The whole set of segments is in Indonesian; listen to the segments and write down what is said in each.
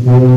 La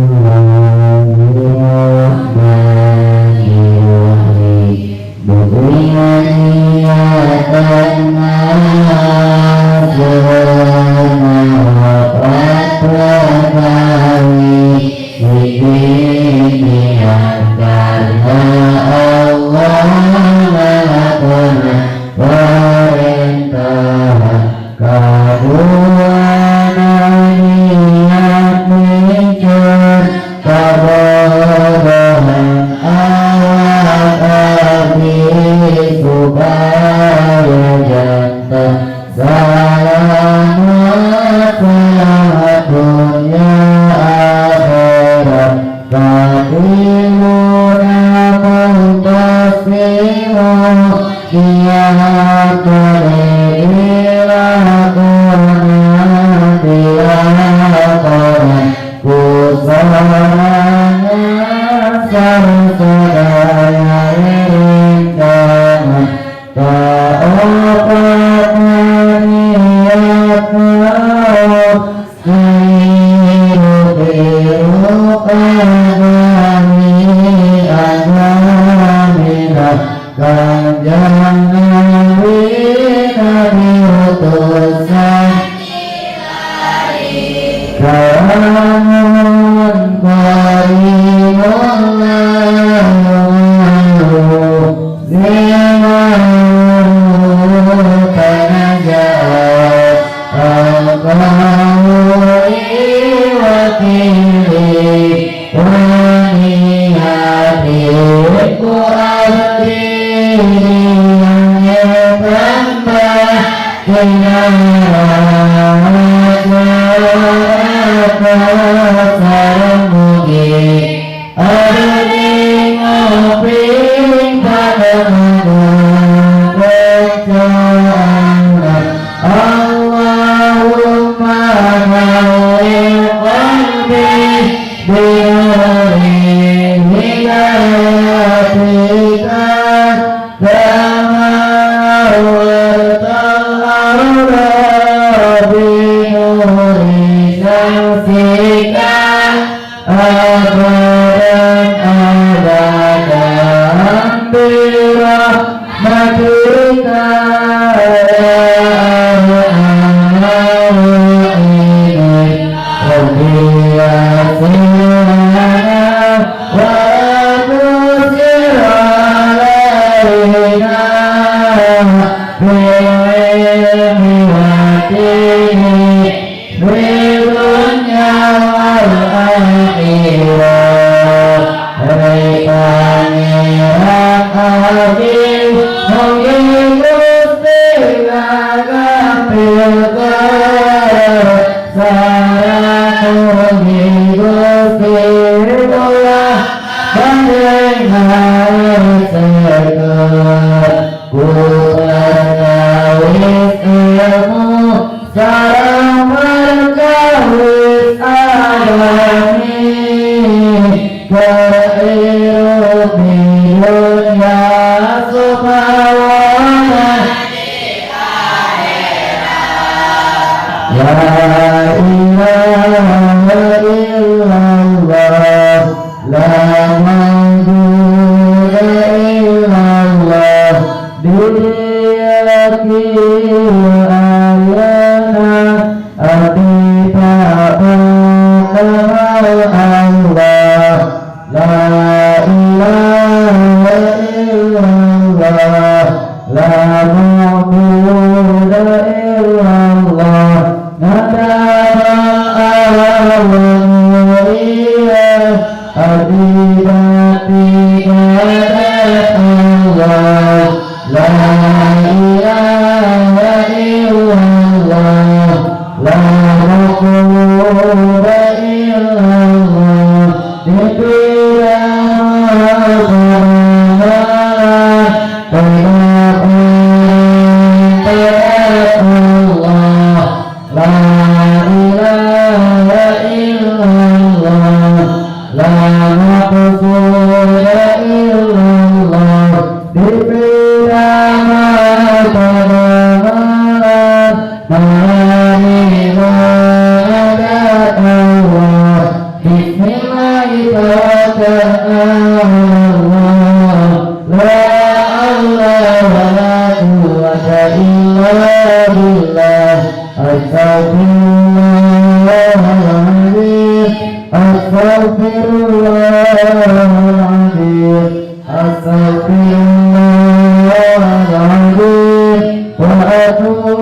billah astaghfirullahaladzim astaghfirullahaladzim astaghfirullahaladzim wa atubu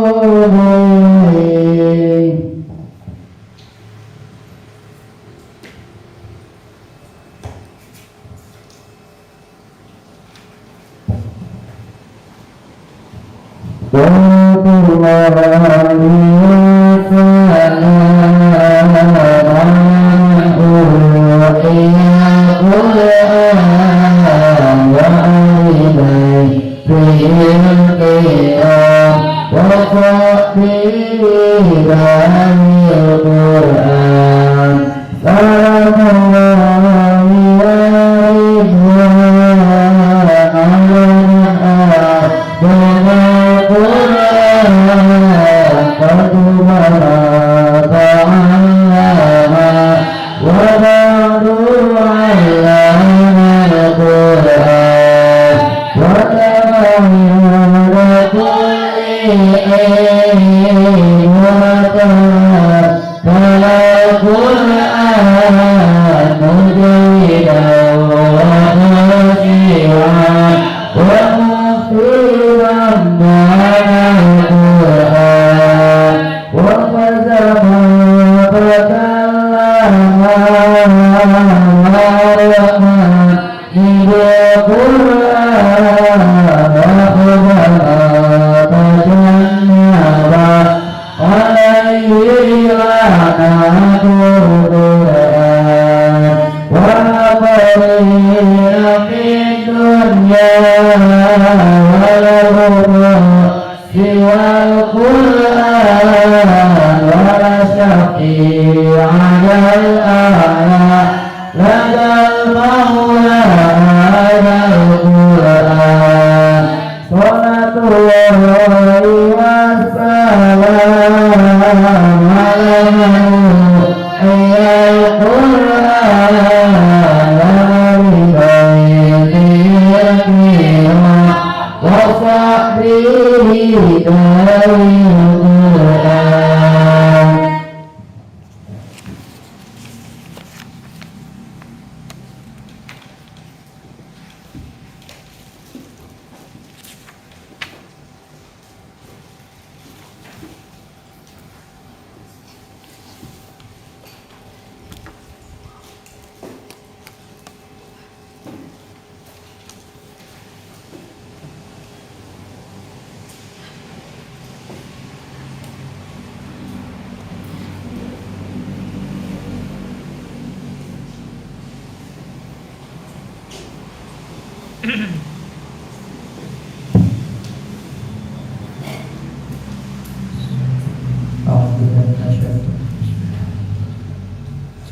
ilaih.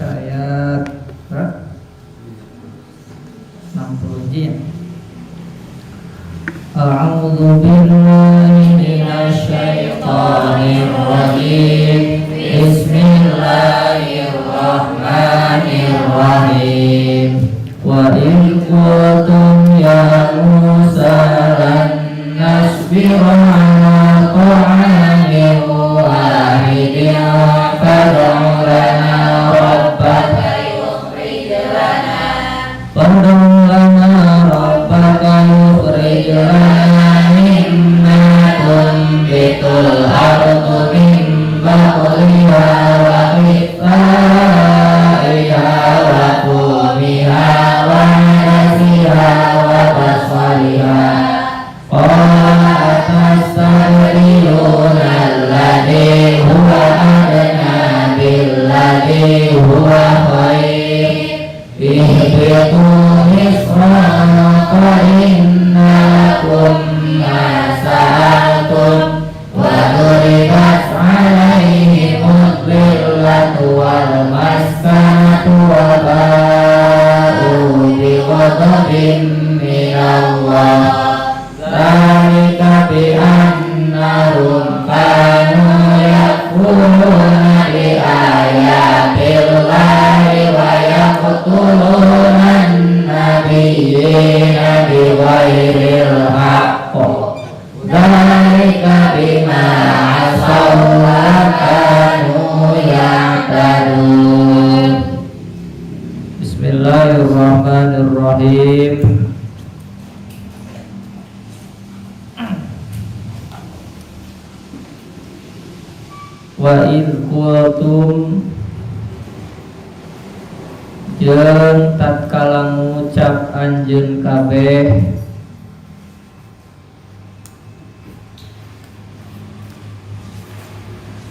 Ayat 60 ya. A'udzu billahi minasy syaithanir rajim. Bismillahirrahmanirrahim. Wa in kuntum ya Musa lan nasbira ala ta'amin wahidin fad'u lana rabbaka yukhrij lana mimma tunbitul ardu min baqliha wa qithaiha wa qumiha wa nasiha wa basaliha qala atastabdiluna alladhi huwa adna billadhi huwa khair ihbitu misran fa inna lakum ma sa'altum wa duribat alaihimud dhillatu wal maskanatu wa ba'u bi ghadabin minallah dzalika bi annahum kanu yakfuruna bi ayatillahi wa yaqtuluna an-nabiyyina bi ghairil haqq dzalika bima wa id qultum jeung tatkala ngucap anjeun kabeh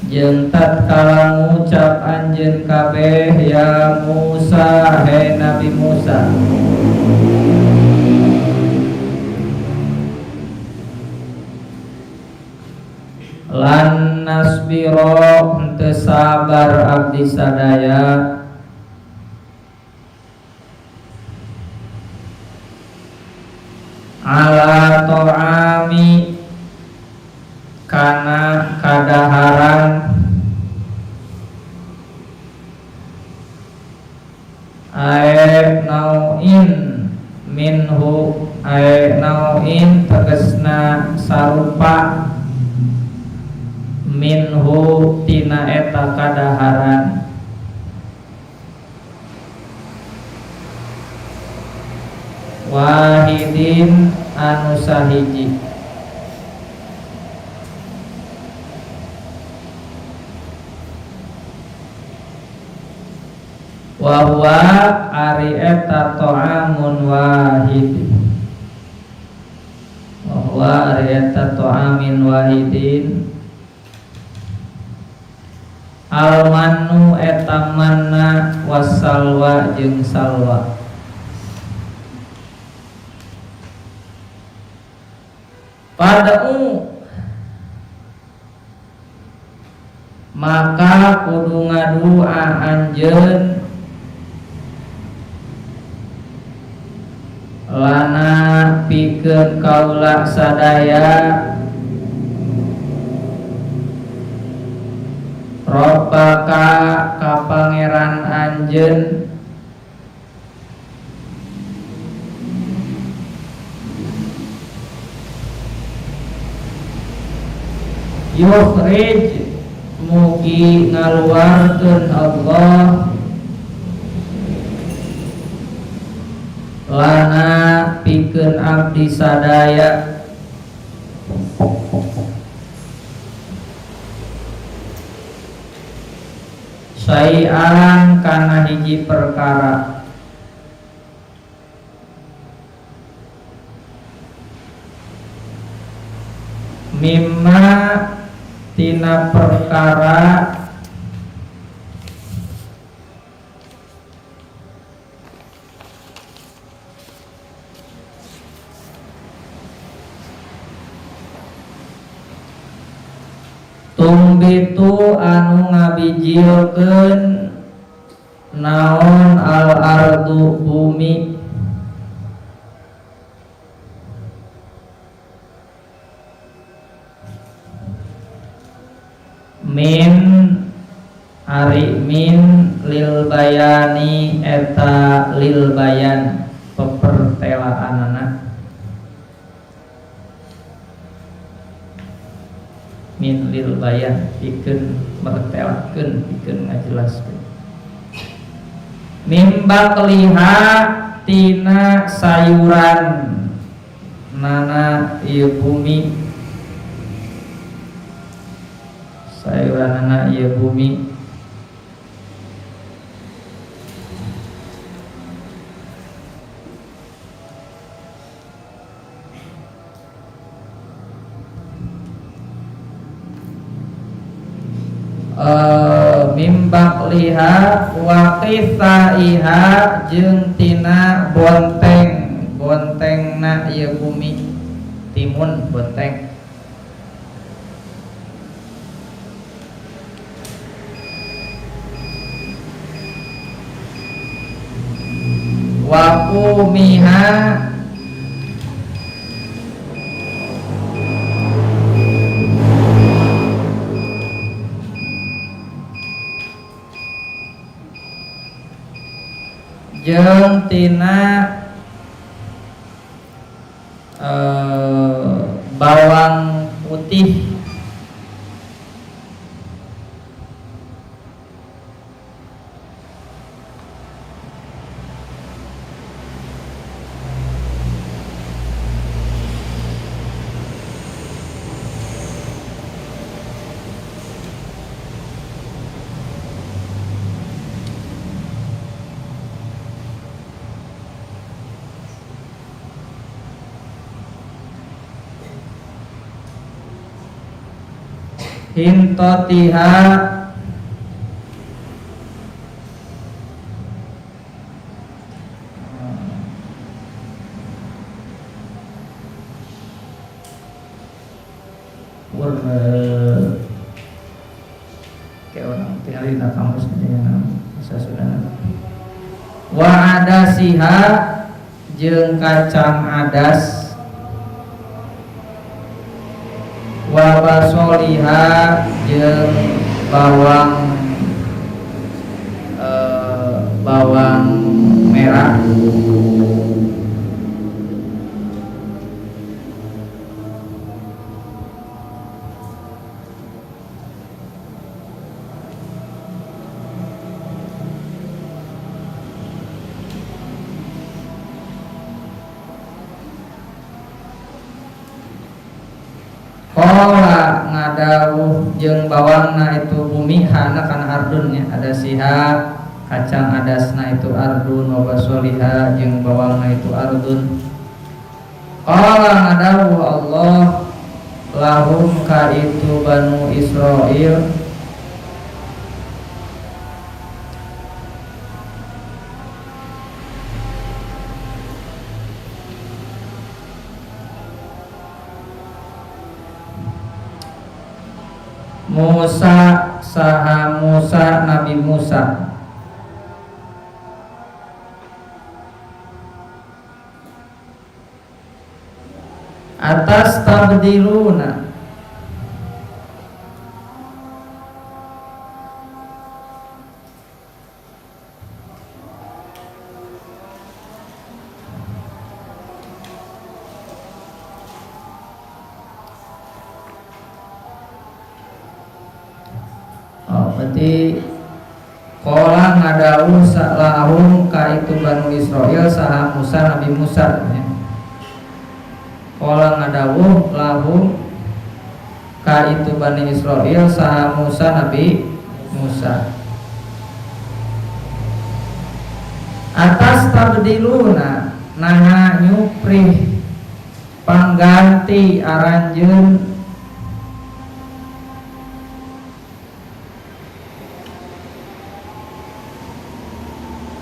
jeung tatkala ngucap anjeun kabeh ya Musa he Nabi Musa lan nasbiro henteu sabar abdi sadaya ala to'ami kana kadaharan ae nau'in minhu ae nau'in tegesna sarupa minhu tina eta kadaharan wahidin anu sahiji wa huwa ari eta ta'amun wahid wa huwa ari eta ta'amin wahidin almanu eta manna wasalwa jeung salwa pada'u maka kudu ngadua anjeun lana pikeun kaula sadaya Rabbaka ka pangeran anjeun yukhrij mugi ngaluarkeun Allah lana pikeun abdi sadaya sayan kana hiji perkara mimma tina perkara tumbitu anu ngabijilkeun naon al ardu bumi min ari min lil bayani eta lil bayan pepertelaanana min lil bayan pikeun mertelakeun pikeun ngajelaskeun mimba keliha tina sayuran nana ieu bumi sayuran nana ieu bumi mimbak liha wa qithaiha jeung tina bontengna ieu bumi timun bonteng wa qumiha jeung tina bawang putih hintotiha kayak orang tinggal di kampus bisa sudah wa adasiha jeung kacang adas wa basoliha jeung bawang merah Kola ngadawuh jeung bawangna itu bumi hana kana ardunnya ada siha kacang adasna itu ardun wa basoliha jeung bawangna itu ardun. Kola ngadawuh Allah lahum ka itu Banu Israil Musa saha Musa Nabi Musa atas tabdiluna berarti kola ngadawuh lahum ka itu Banu Israil saha Musa Nabi Musa ya. Kola ngadawuh lahum ka itu Bani Israil saha Musa Nabi Musa atas tabdiluna naha nyuprih pangganti aranjeun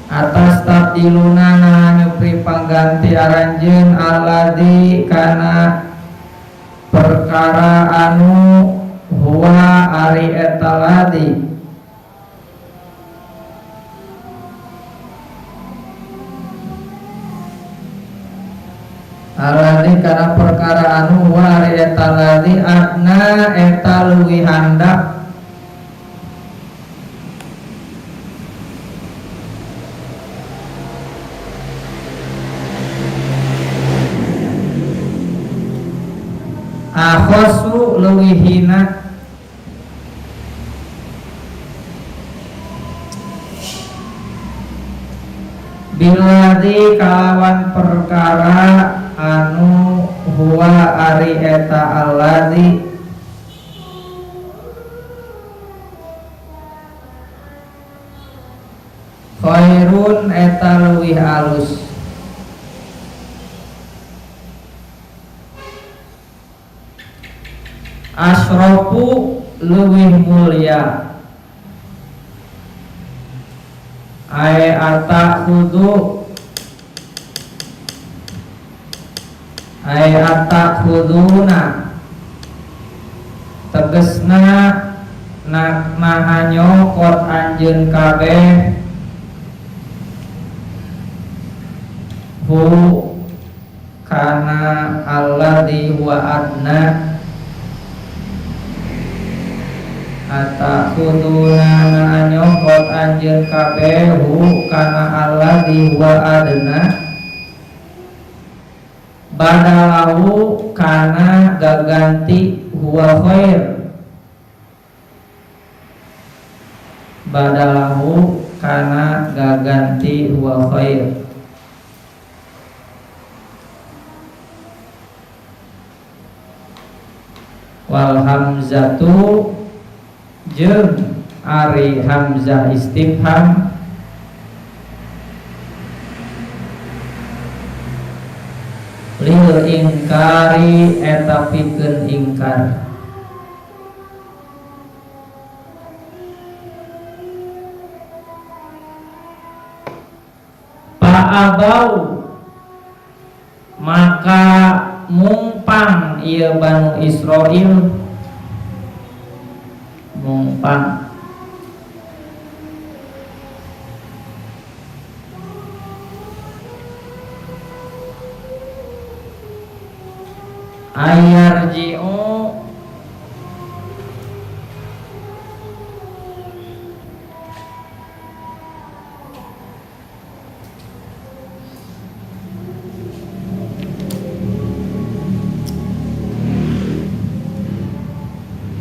atas tabdiluna nyupri pangganti aranjeun alladzi kana perkara anu huwa ari eta ladi alladzi kana perkara anu huwa ari eta ladi adna eta leuwih handap akhosu leuwihina biladi kalawan perkara anu huwa ari eta alladzi khairun eta leuwih alus asrofu leuwih mulia ai ata khuduna tegesna naha nyokot anjeun kabeh hu kana alladzi huwa adna atakuduna nyokot anjeun kabeh hu kana alladzi huwa adna badalahu kana gaganti huwa khair badalahu kana gaganti huwa khair wal hamzatu jeung ari hamzah istifham lil ingkari eta pikeun ingkar Fa'abau maka mungpang ieu Banu Israil, mungpang ayarji'u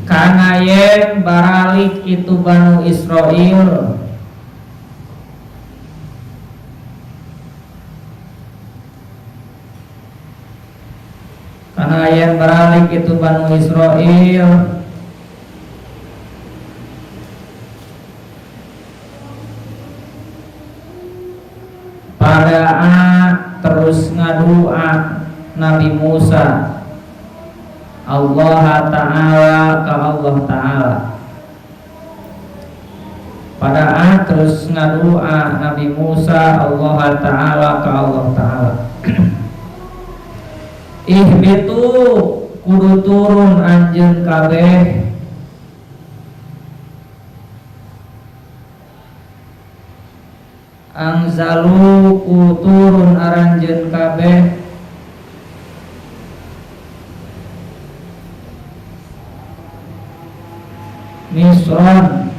kana yen baralik itu Banu Israil kana yen baralik itu Banu Israil pada terus ngadua Nabi Musa Allah Ta'ala ka Allah Ta'ala, pada terus ngadua Nabi Musa Allah Ta'ala ka Allah Ta'ala. Ihbitu kudu turun anjeun kabeh angzalu ku turun aranjeun kabeh Misron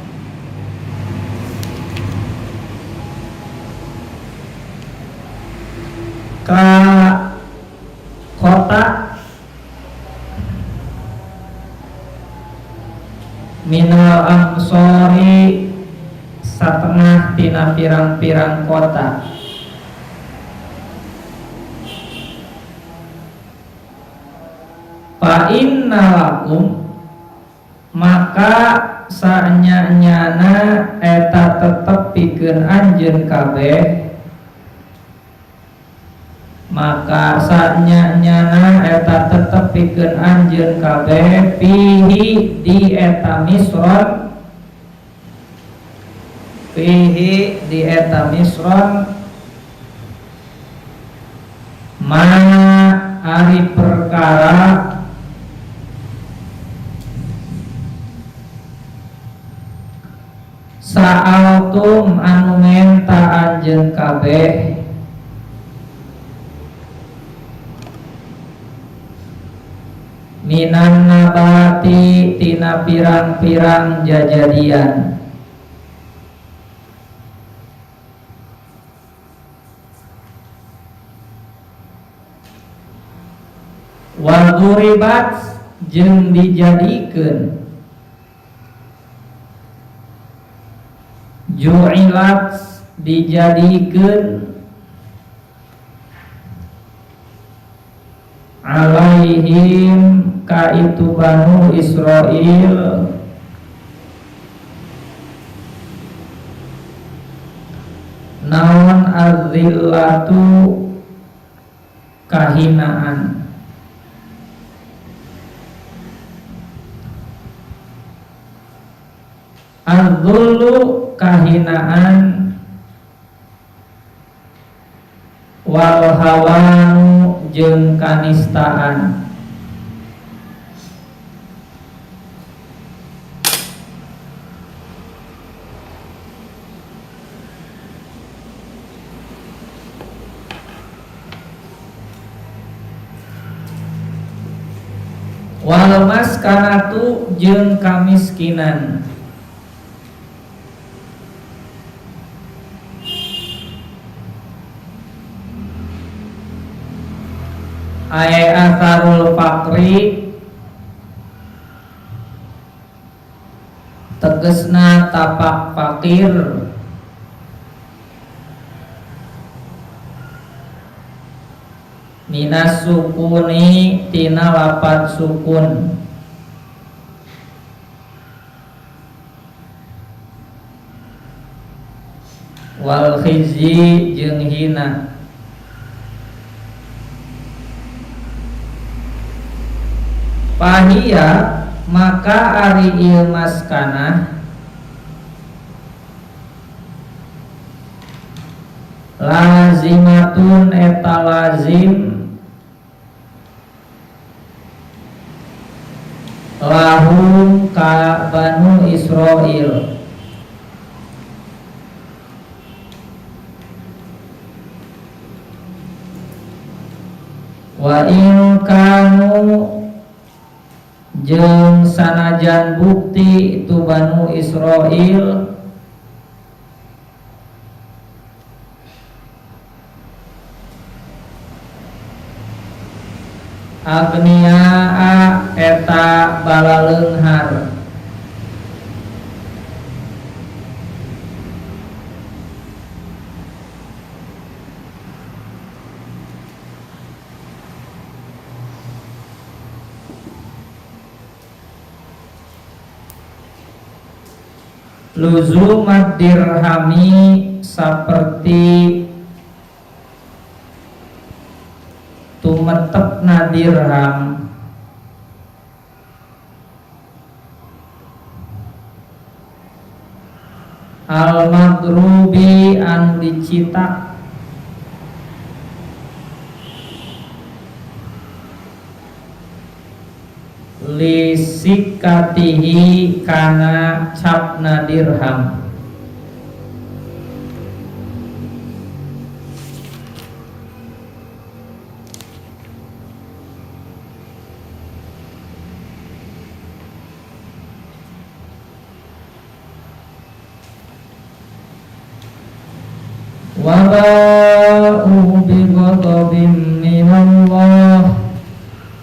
ka kota minal amsori satengah tina pirang-pirang kota fa inna lakum maka sanya-nyana eta tetep pikeun anjeun kabeh, maka sanya-nyana eta tetep pikeun anjeun kabeh fihi di eta Misron, fihi di eta Misron mana ari perkara sa'altum anu menta anjeun kabeh minan nabati tina pirang-pirang jajadian wal duribat jeung dijadikeun ju'ilat dijadikeun alaihim ka itu Banu Israil naon azillatu kahinaan az-zullu kahinaan wal hawanu jeung kanistaan wal maskanatu jeung kamiskinan ay atharul fakri tegesna tapak fakir minas sukuni tina lapat sukun wal khizyi jeung hina Pahia maka ari ieu maskanah lazimatun eta lazim lahum ka Banu Israil wa in kanu jeung sanajan bukti itu Banu Israil agniaa eta balaleunghar luzumat dirhami saperti tumetepna dirham al madrubi anu dicitak lisikatihi kana capna dirham wa ba'u bi ghadabin minallah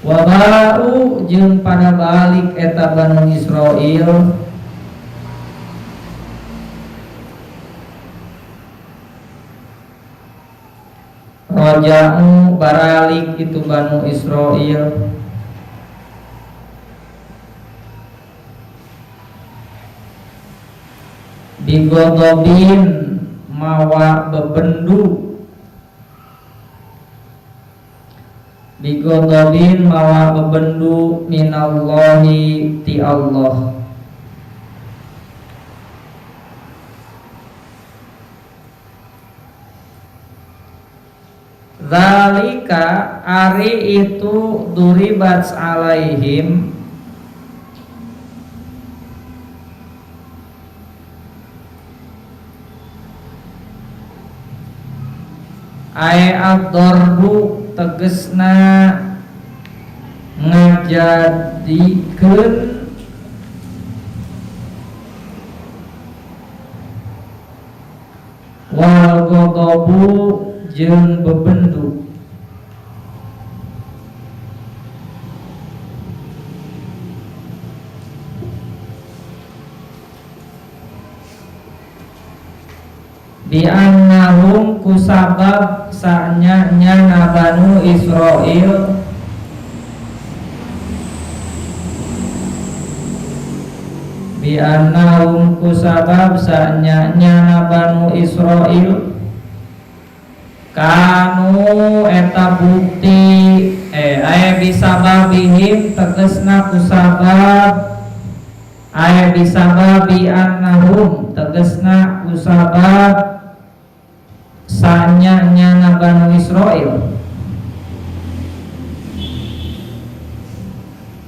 wa ba'u jeung pada balik eta Banu Israil roja'u baralik itu Banu Israil bi ghadabin mawa bebendu bigodobin mawa bebendu minallahi ti Allah zalika ari itu duribat alaihim ad-darbu tegesna ngajadikeun wal ghadabu jeung bebendu bi annahum kusabab sanya Banu Israil bi annahum kusabab sanya Banu Israil kanu eta bukti aya bisababihim tegesna kusabab aya bisababi annahum tegesna kusabab sanya Banu Israil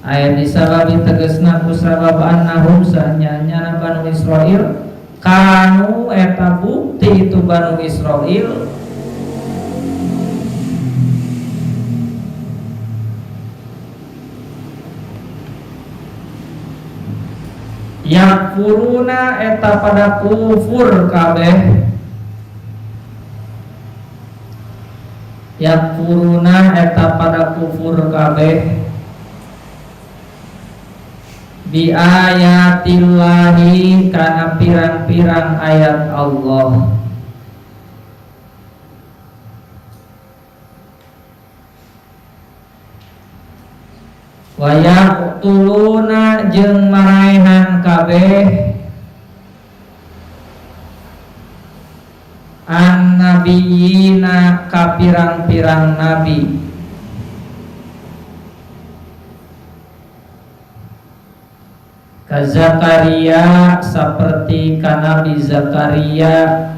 aya bisababi tegesna kusabab annahum sanya Banu Israil kanu eta bukti itu Banu Israil yakfuruna eta pada kufur kabeh yakfuruna eta pada kufur kabeh bi ayatillahi kana pirang-pirang ayat Allah wa yaqtuluna jeung maraehan kabeh an-nabiyina ka pirang-pirang nabi ka Zakaria saperti ka Nabi Zakaria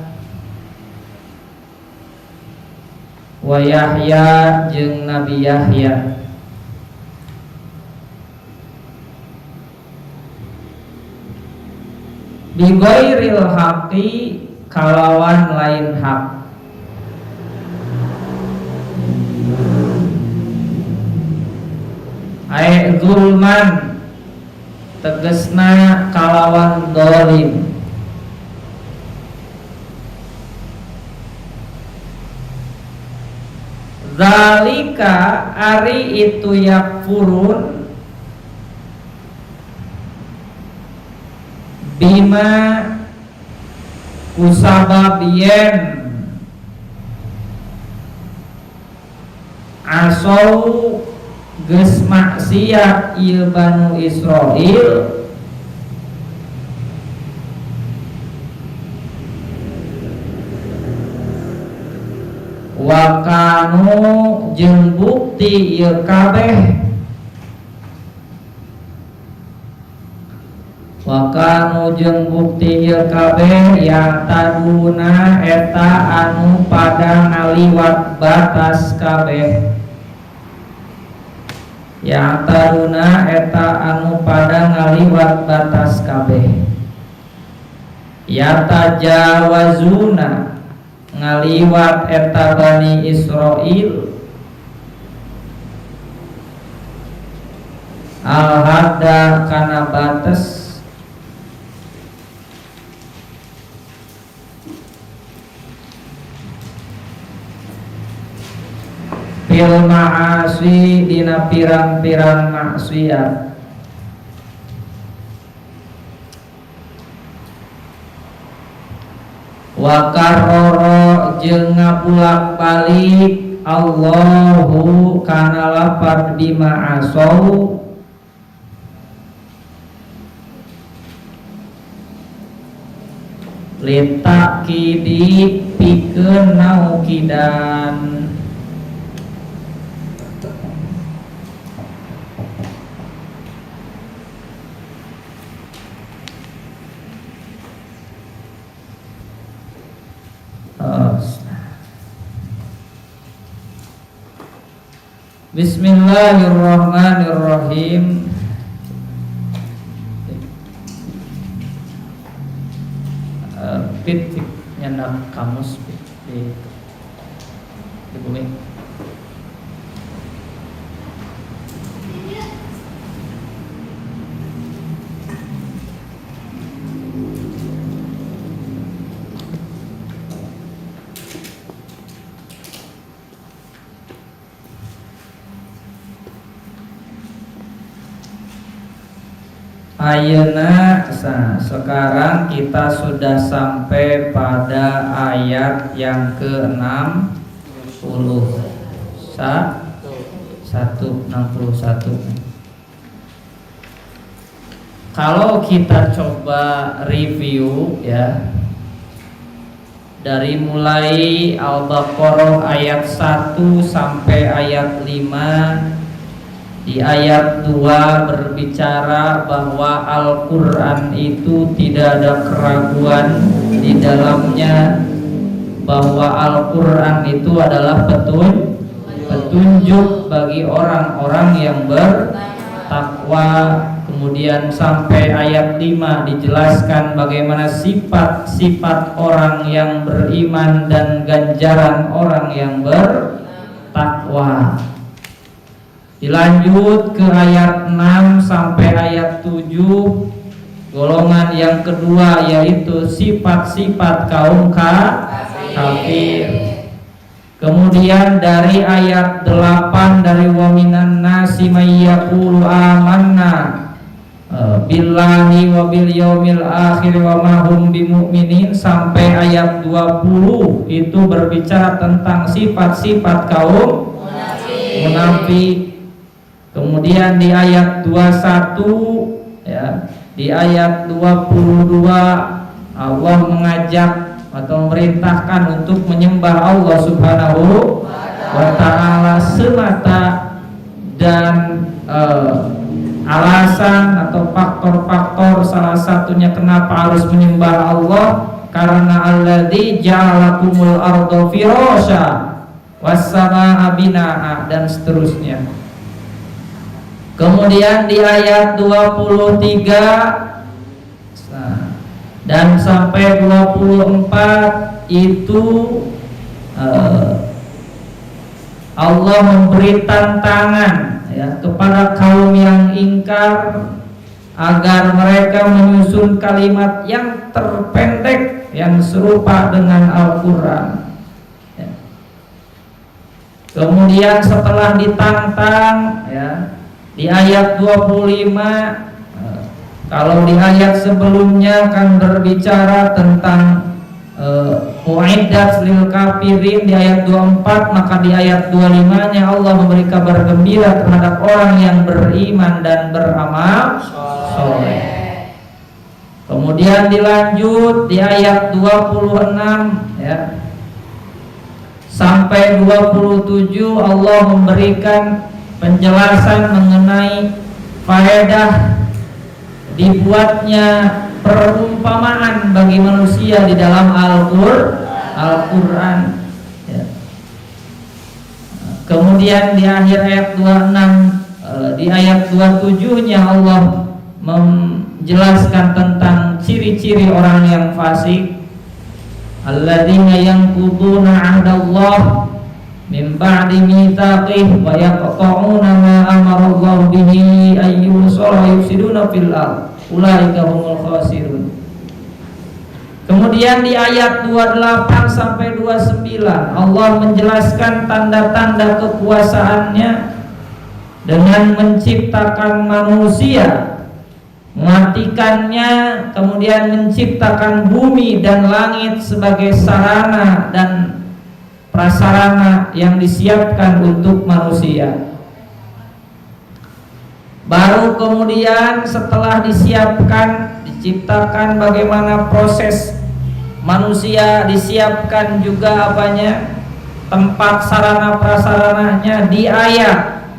wa Yahya jeung Nabi Yahya. Bi ghairil haqqi kalawan lain hak. Ai zulman tegesna kalawan dolim. Zalika ari itu yakfurun bima kusababien asau geus maksiat ieu Banu Israil wa kanu jeung bukti ieu kabeh wa kanu jeung bukti ieu kabeh ya taduna eta anu pada ngaliwat batas kabeh ya taduna eta anu pada ngaliwat batas kabeh ya tajawazuna ngaliwat eta Bani Israil al-hadda kana batas fil ma'asi dina pirang-pirang maksiat wa karrara jeung ngabulak balik Allahu kana lafaz bima asau litakidi pikeun naukidan Bismillahirrahmanirrahim. Pit nyandak kamus di bumi. Ayeuna sekarang kita sudah sampai pada ayat yang ke-60 161. Kalau kita coba review ya, dari mulai Al-Baqarah ayat 1 sampai ayat 5. Di ayat 2 berbicara bahwa Al-Quran itu tidak ada keraguan di dalamnya, bahwa Al-Quran itu adalah petunjuk bagi orang-orang yang bertakwa. Kemudian sampai ayat 5 dijelaskan bagaimana sifat-sifat orang yang beriman dan ganjaran orang yang bertakwa. Dilanjut ke ayat 6 sampai ayat 7, golongan yang kedua yaitu sifat-sifat kaum kafir. Kemudian dari ayat 8 dari wa minan nasi may yaqulu amanna billahi wa bil yaumil akhir wa ma hum bimumin sampai ayat 20 itu berbicara tentang sifat-sifat kaum munafik. Kemudian di ayat 21 ya, di ayat 22 Allah mengajak atau memerintahkan untuk menyembah Allah Subhanahu wa ta'ala semata, dan alasan atau faktor-faktor salah satunya kenapa harus menyembah Allah karena alladzi ja'alakumul arda firasya, was-samaa'a binaa'a, dan seterusnya. Kemudian di ayat 23 dan sampai 24 itu Allah memberi tantangan ya kepada kaum yang ingkar agar mereka menyusun kalimat yang terpendek yang serupa dengan Al-Quran. Ya. Kemudian setelah ditantang ya di ayat 25, kalau di ayat sebelumnya kan berbicara tentang Uiddat lil kafirin di ayat 24, maka di ayat 25-nya Allah memberi kabar gembira terhadap orang yang beriman dan beramal soleh. Kemudian dilanjut di ayat 26 ya sampai 27 Allah memberikan penjelasan mengenai faedah dibuatnya perumpamaan bagi manusia di dalam Al-Quran ya. Kemudian di akhir ayat 26 di ayat 27-nya Allah menjelaskan tentang ciri-ciri orang yang fasik, alladzina yanquduna 'ahdallah min ba'di mitsaqih wa yaqta'una ma amara Allah bihi ay yusalla yufsiduna fil ardh ulaika humul khasirun. Kemudian di ayat 28 sampai 29 Allah menjelaskan tanda-tanda kekuasaannya dengan menciptakan manusia, mematikannya, kemudian menciptakan bumi dan langit sebagai sarana dan prasarana yang disiapkan untuk manusia. Baru kemudian setelah disiapkan, diciptakan bagaimana proses manusia, disiapkan juga apanya, tempat sarana prasarananya di ayat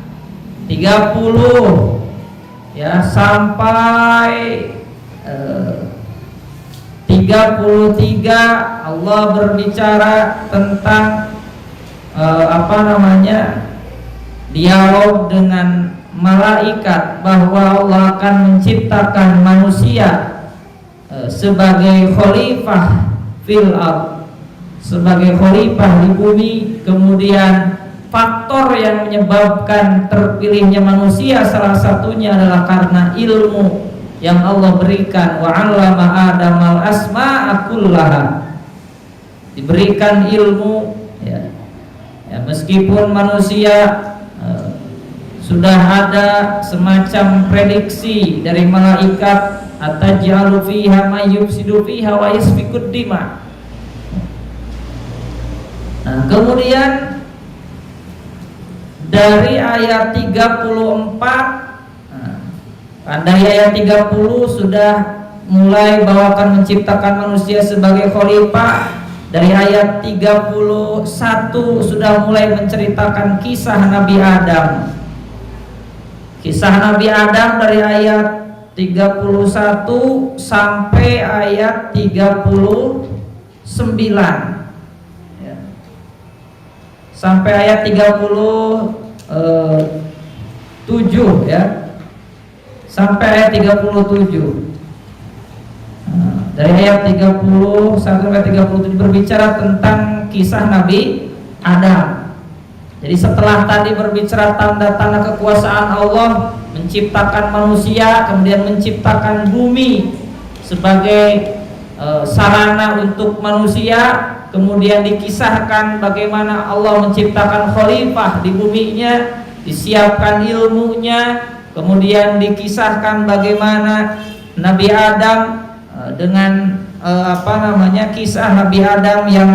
30 ya sampai 33 Allah berbicara tentang dialog dengan malaikat bahwa Allah akan menciptakan manusia sebagai khalifah fil ardh, sebagai khalifah di bumi. Kemudian faktor yang menyebabkan terpilihnya manusia salah satunya adalah karena ilmu yang Allah berikan. Wa 'allama Adamal asma'a kullaha, diberikan ilmu ya. Meskipun manusia sudah ada semacam prediksi dari malaikat, ataj'alu fiha may yufsidu fiha wa yasfikud dima. Nah, kemudian dari ayat 34 pada ayat 30 sudah mulai bahwa akan menciptakan manusia sebagai khalifah. Dari ayat 31 sudah mulai menceritakan kisah Nabi Adam. Kisah Nabi Adam dari ayat 31 sampai ayat 39 ya. Sampai ayat 37 ya. Sampai ayat 37. Dari ayat 30 sampai 37 berbicara tentang kisah Nabi Adam. Jadi setelah tadi berbicara tanda-tanda kekuasaan Allah menciptakan manusia, kemudian menciptakan bumi sebagai sarana untuk manusia, kemudian dikisahkan bagaimana Allah menciptakan khalifah di buminya, disiapkan ilmunya. Kemudian dikisahkan bagaimana Nabi Adam dengan kisah Nabi Adam yang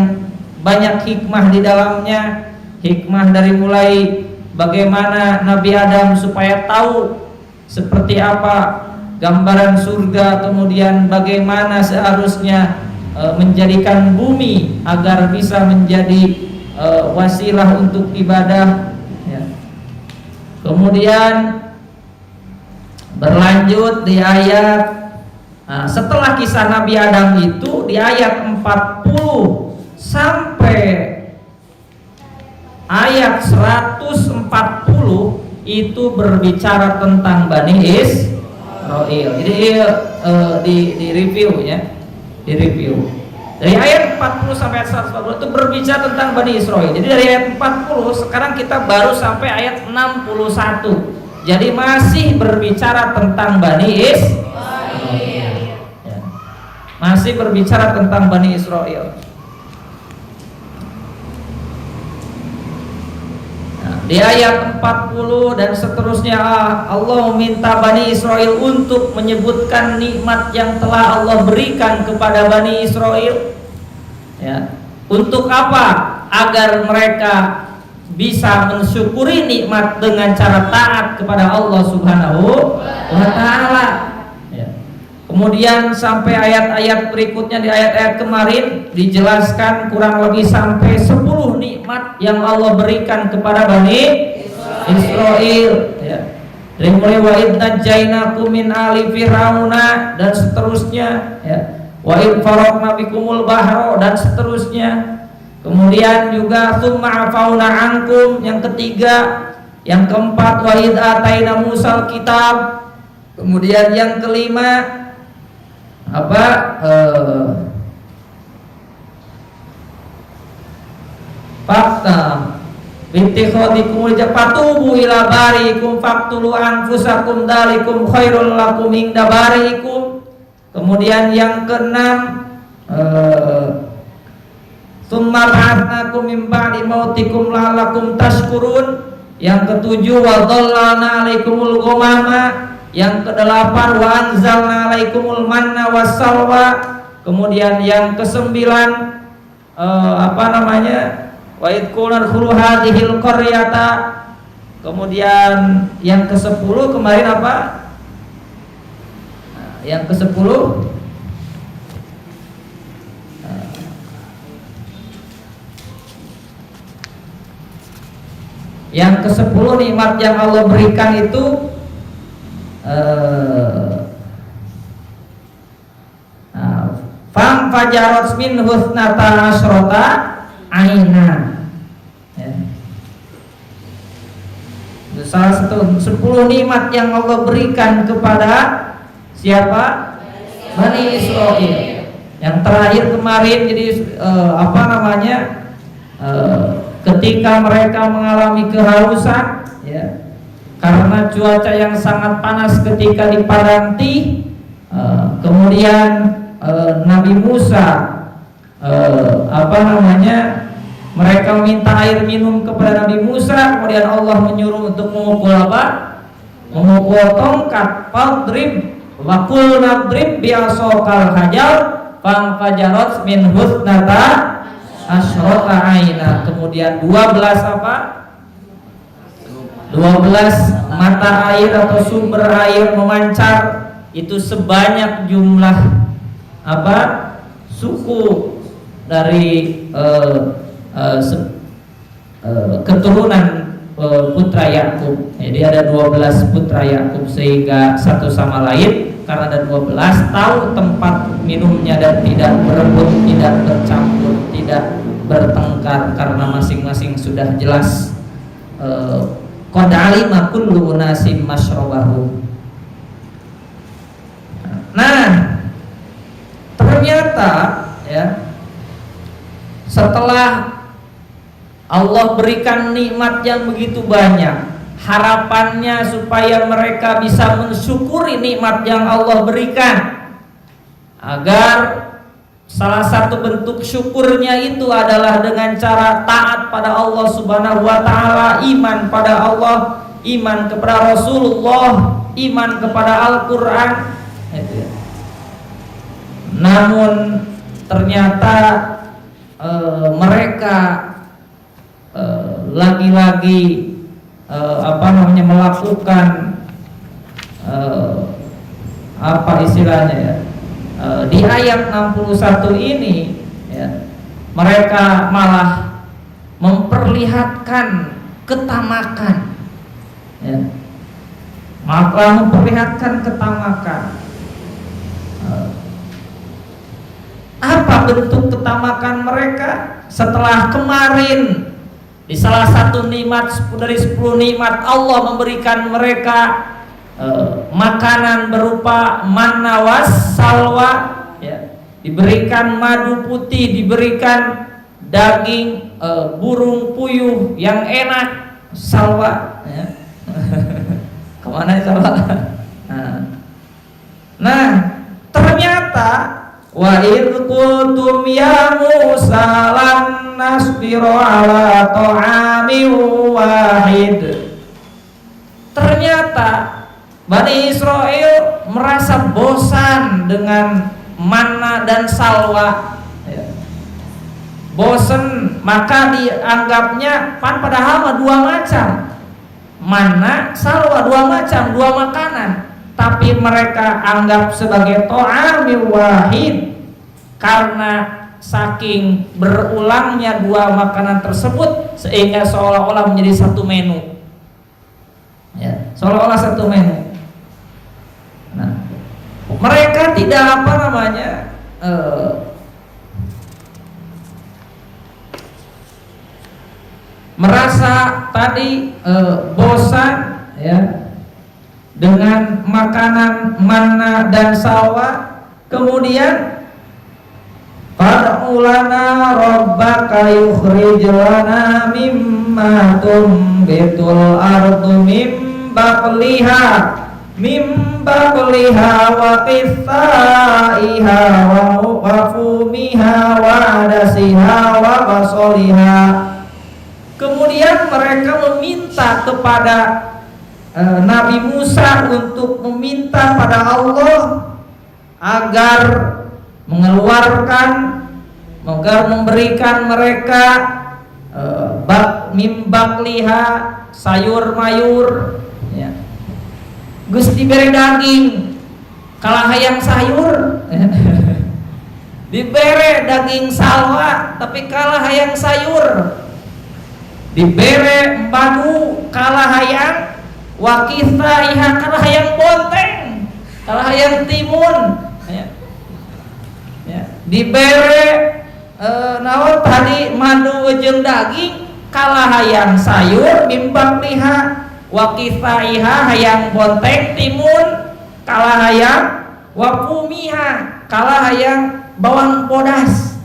banyak hikmah di dalamnya. Hikmah dari mulai bagaimana Nabi Adam supaya tahu seperti apa gambaran surga, kemudian bagaimana seharusnya menjadikan bumi agar bisa menjadi wasilah untuk ibadah ya. Kemudian berlanjut di ayat setelah kisah Nabi Adam itu di ayat 40 sampai ayat 140 itu berbicara tentang Bani Israil. Jadi di review ya, di review. Dari ayat 40 sampai ayat 140 itu berbicara tentang Bani Israil. Jadi dari ayat 40 sekarang kita baru sampai ayat 61. Jadi masih berbicara tentang Bani Israil. Ya. Masih berbicara tentang Bani Israil. Di ayat 40 dan seterusnya Allah meminta Bani Israil untuk menyebutkan nikmat yang telah Allah berikan kepada Bani Israil. Ya. Untuk apa? Agar mereka bisa mensyukuri nikmat dengan cara taat kepada Allah Subhanahu wa taala. Ya. Kemudian sampai ayat-ayat berikutnya, di ayat-ayat kemarin dijelaskan kurang lebih sampai 10 nikmat yang Allah berikan kepada Bani Israil. Ya. Dari mulai wa id najjainakum min ali fir'auna dan seterusnya, ya. Wa id faraqna bikumul bahra dan seterusnya. Kemudian juga tsumma afauna ankum yang ketiga, yang keempat wa id ataina musal kitab. Kemudian yang kelima fakta bintikhodikum jafatubu ila barikum faktulu anfusakum dalikum khairul lakum inda barikum. Kemudian yang keenam tsumma ba'atsnakum min ba'di mautikum la'allakum tashkurun. Yang ketujuh wa dhallalna 'alaikumul ghamama. Yang kedelapan wa anzalna 'alaikumul manna wassalwa. Kemudian yang kesembilan wa id qulna khulu hadhil qaryata. Kemudian yang ke-10 kemarin apa? Yang ke-10 yang ke-10 nikmat yang Allah berikan itu fam fajarat min husnata asrota aina. Ya. Salah satu 10 nikmat yang Allah berikan kepada siapa? Bani Israil. Yang terakhir kemarin jadi ketika mereka mengalami kehausan, ya, karena cuaca yang sangat panas ketika di padang Tih, kemudian Nabi Musa mereka minta air minum kepada Nabi Musa, kemudian Allah menyuruh untuk memukul apa? Memukul tongkat. Fadrib wa qul nadrib bi asaqal hajar fanfajarat min husnata asyrata aina. Kemudian 12 apa? 12 mata air atau sumber air memancar, itu sebanyak jumlah suku dari keturunan putra Yakub. Jadi ada 12 putra Yakub, sehingga satu sama lain karena ada 12 tahu tempat minumnya dan tidak berebut, tidak bercampur, tidak bertengkar karena masing-masing sudah jelas qad alima kullu unasin masyrabahum. Nah, ternyata ya, setelah Allah berikan nikmat yang begitu banyak, harapannya supaya mereka bisa mensyukuri nikmat yang Allah berikan, agar salah satu bentuk syukurnya itu adalah dengan cara taat pada Allah Subhanahu wa taala, iman pada Allah, iman kepada Rasulullah, iman kepada Al-Qur'an. Namun ternyata mereka lagi-lagi melakukan apa istilahnya ya, di ayat 61 ini ya, mereka malah memperlihatkan ketamakan ya, malah memperlihatkan ketamakan. Apa bentuk ketamakan mereka? Setelah kemarin Di salah satu nikmat dari 10 nikmat Allah memberikan mereka makanan berupa manna was salwa, ya. Diberikan madu putih, diberikan daging burung puyuh yang enak, salwa, ya. Kemana salwa? Nah, ternyata wa idh qultum ya Musa lan nasbiru ala ta'amin wahid. Ternyata Bani Israel merasa bosan dengan manna dan salwa, ya. Bosan, maka dianggapnya padahal dua macam, manna, salwa, dua macam, dua makanan, tapi mereka anggap sebagai ta'amil wahid karena saking berulangnya dua makanan tersebut sehingga seolah-olah menjadi satu menu, ya, seolah-olah satu menu. Nah, mereka tidak merasa tadi bosan, ya, dengan makanan manna dan salwa. Kemudian fad'u lana rabbaka yukhrij lana mimma tunbitul ardu min baqliha wa qithaiha wa fumiha wa adasiha wa basoliha. Kemudian mereka meminta kepada Nabi Musa untuk meminta pada Allah agar memberikan mereka mimbakliha, sayur mayur, ya. Gusti beri daging kalah hayang sayur dibere daging salwa tapi kalah hayang sayur, dibere madu kalah hayang wakitha iha kalah hayang bonteng, kalah hayang timun, ya. Ya. Dibere naon tadi madu jeung daging kalah hayang sayur, mimbak liha wakitha iha hayang bonteng, timun kalah hayang wakumiha kalah hayang bawang bodas.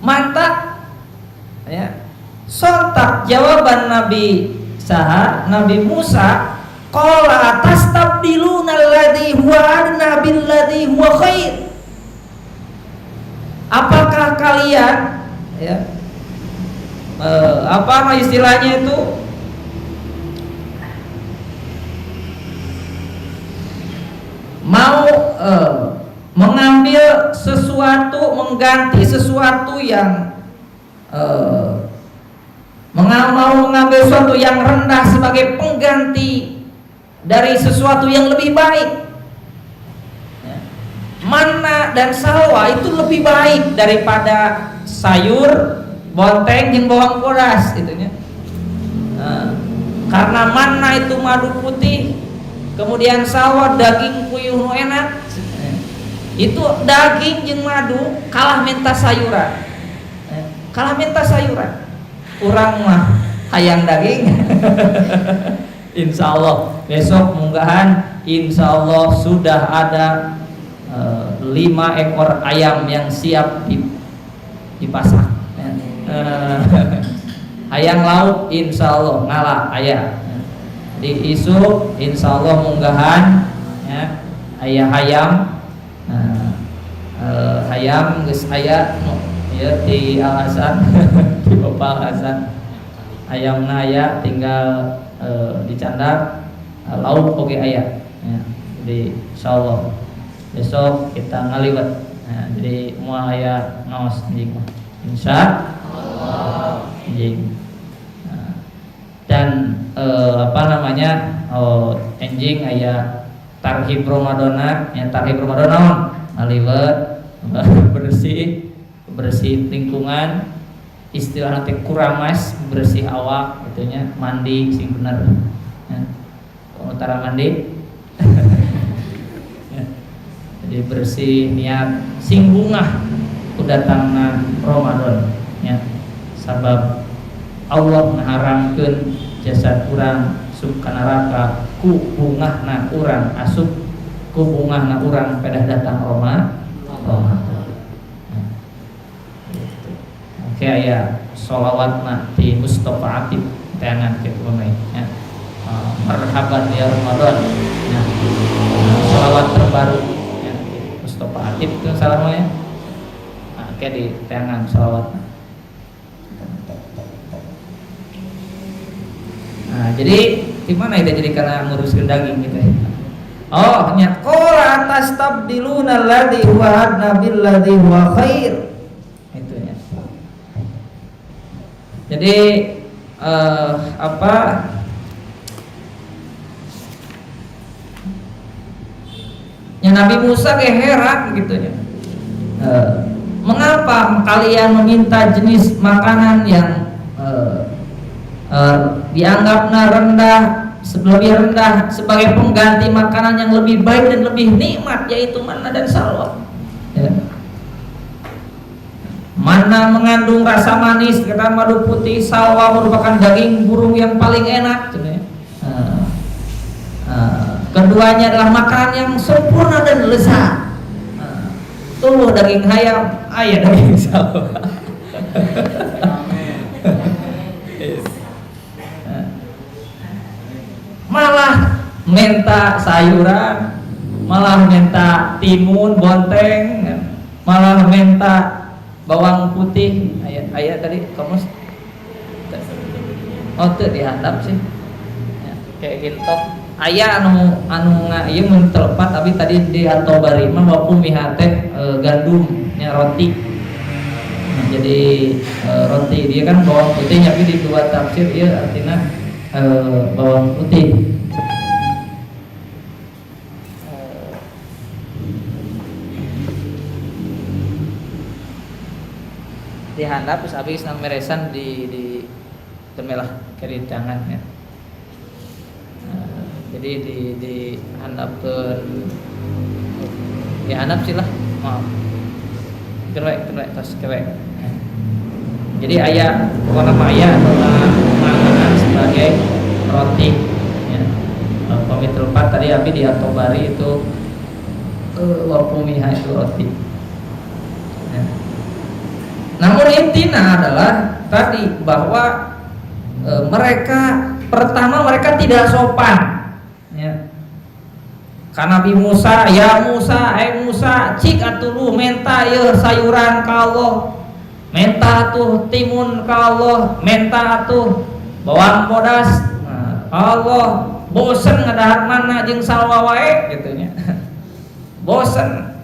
Mantap, ya. Sontak jawaban Nabi Musa, qala tastabdiluna alladhi huwa adna billadhi huwa khair. Apakah kalian, ya, apa istilahnya itu, mau mengambil sesuatu, mengganti sesuatu yang mau mengambil sesuatu yang rendah sebagai pengganti dari sesuatu yang lebih baik. Manna dan salwa itu lebih baik daripada sayur, bonteng, jeung bawang bodas itunya. Karena manna itu madu putih, kemudian salwa daging puyuh nu enak. Itu daging jeung madu kalah minta sayuran. Kalah minta sayuran. Urang mah hayang daging. Insya Allah besok munggahan insya Allah sudah ada 5 ekor ayam yang siap dipasak. Hayang lauk insya Allah ngalah ayah. Di isu insya Allah munggahan, ya, ayah hayam. Hayam geus aya ya di Al Hasan di Bapak Al Hasan. Ayamna aya tinggal dicandar, lauk oge aya, ya. Jadi insyaallah besok kita ngaliwat. Nah, jadi moal aya ngaos anjing mah insyaallah anjing. Dan anjing aya tarhib Ramadan, ya, tarhib Ramadan ngaliwat bersih lingkungan, istilah nanti kuramas, bersih awak itunya, mandi sing bener, ya. Utara mandi ya. Jadi bersih niat sing bungah kedatangan Ramadan, ya, sabab Allah mengharamkan jasad urang asup ka neraka ku bungahna urang asup ku bungahna urang pedah datang Ramadan. Oke aya sholawatna ti Mustafa Atib teangan kitu mah ya. Marhaban ya Ramadan. Ya. Sholawat terbaru ya. Mustafa Atib itu salamnya. Oke di teangan sholawatna. Nah, jadi gimana itu jadi karena nguruskan daging gitu ya. Oh, nya qala tastabdiluna alladhi huwa adna billadhi huwa khair. Itu ya. Jadi apa ya Nabi Musa kayak heran gitu ya. Mengapa kalian meminta jenis makanan yang dianggapnya rendah, lebih rendah sebagai pengganti makanan yang lebih baik dan lebih nikmat, yaitu manna dan salwa ya. Manna mengandung rasa manis, kata madu putih, salwa merupakan daging burung yang paling enak ya. Keduanya adalah makanan yang sempurna dan lezat. Tuluh daging hayam, aya daging salwa. Malah menta sayuran, malah menta timun, bonteng, malah menta bawang putih. Ayat tadi kamu teu dihadap sih ya, kayak gitu. Aya anu ieu mun telepat tapi tadi di At-Tabari mah bapu miha teh gandum nya roti. Nah, jadi roti dia kan bawang putih, tapi di dua tafsir dia artinya bawang putih. Dihandap terus habis nang meresan di temelah kiri tangan ya. Jadi di handapkeun dihandap sih lah, maaf. Kerek tas kerek. Jadi aya warna maya adalah makanan sebagai roti ya. Pemitul 4 tadi api di At-Tabari itu wapumiha itu roti ya. Namun intinya adalah tadi bahwa mereka tidak sopan ya. Karena Nabi Musa, ya Musa, Musa, cik atuh menta ye sayuran ka Allah, menta tuh timun ka Allah, menta tuh bawang bodas. Nah, Allah bosen ngadahar mana jeung salwa wae gitu nya. Bosen.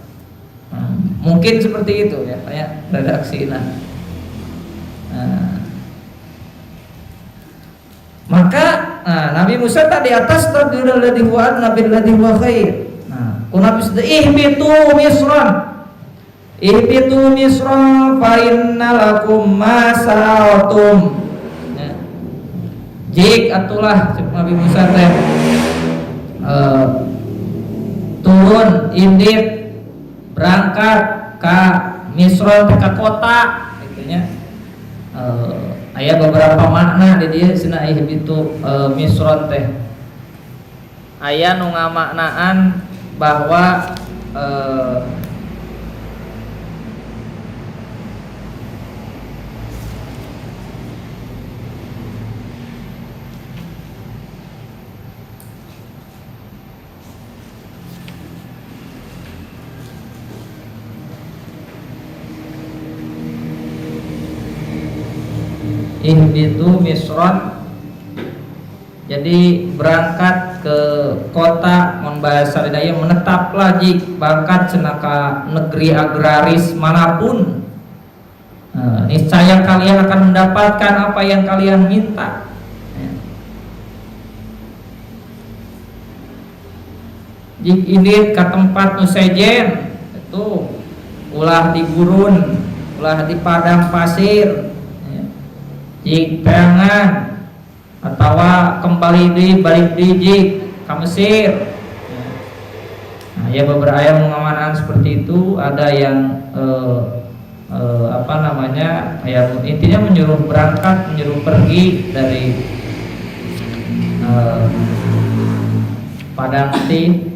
Nah, mungkin seperti itu ya kayak redaksina. Maka Nabi Musa tadi atas tadul ladzi huwa nabil ladzi huwa khair. Kuna bisa ihbitu misran fa inna lakum ma sa'altum. Jik atulah Nabi Musa teh turun indit berangkat ke Misron ke kota itunya. Aya beberapa makna di dieu cenah ihbitu Misron teh. Aya nu ngamaknaan bahwa ihbitu Misron, jadi berangkat ke kota, mun bahasa daya menetaplah jik berangkat cenah ka negeri agraris manapun. Niscaya kalian akan mendapatkan apa yang kalian minta. Jik indit ke tempat nu sejen itu ulah di gurun, ulah di padang pasir, jik peangan atau kembali balik jik ke Mesir. Nah, ya beberapa yang mengamankan seperti itu. Ada yang ya intinya menyuruh berangkat, menyuruh pergi dari Padang Tih.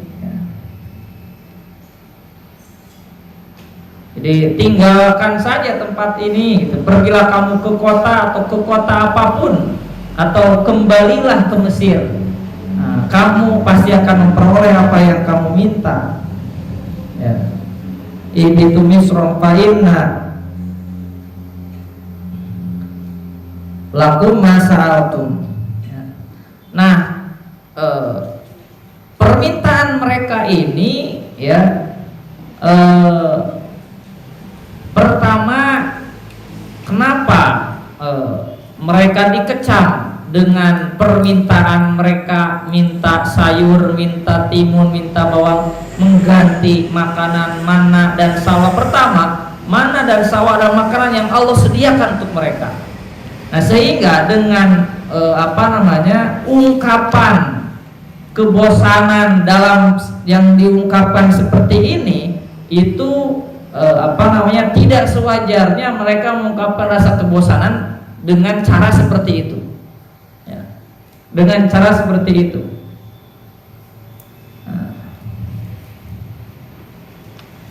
Jadi tinggalkan saja tempat ini, gitu. Pergilah kamu ke kota atau ke kota apapun, atau kembalilah ke Mesir. Nah, kamu pasti akan memperoleh apa yang kamu minta. Ya. Ibitu misron fa inna lakum masa'altum. Nah, permintaan mereka ini ya, pertama, kenapa mereka dikecam dengan permintaan mereka, minta sayur, minta timun, minta bawang, mengganti makanan mana dan sawah. Pertama, mana dan sawah adalah makanan yang Allah sediakan untuk mereka. Nah, sehingga dengan ungkapan kebosanan dalam yang diungkapkan seperti ini, itu tidak sewajarnya mereka mengungkapkan rasa kebosanan dengan cara seperti itu, ya. Dengan cara seperti itu.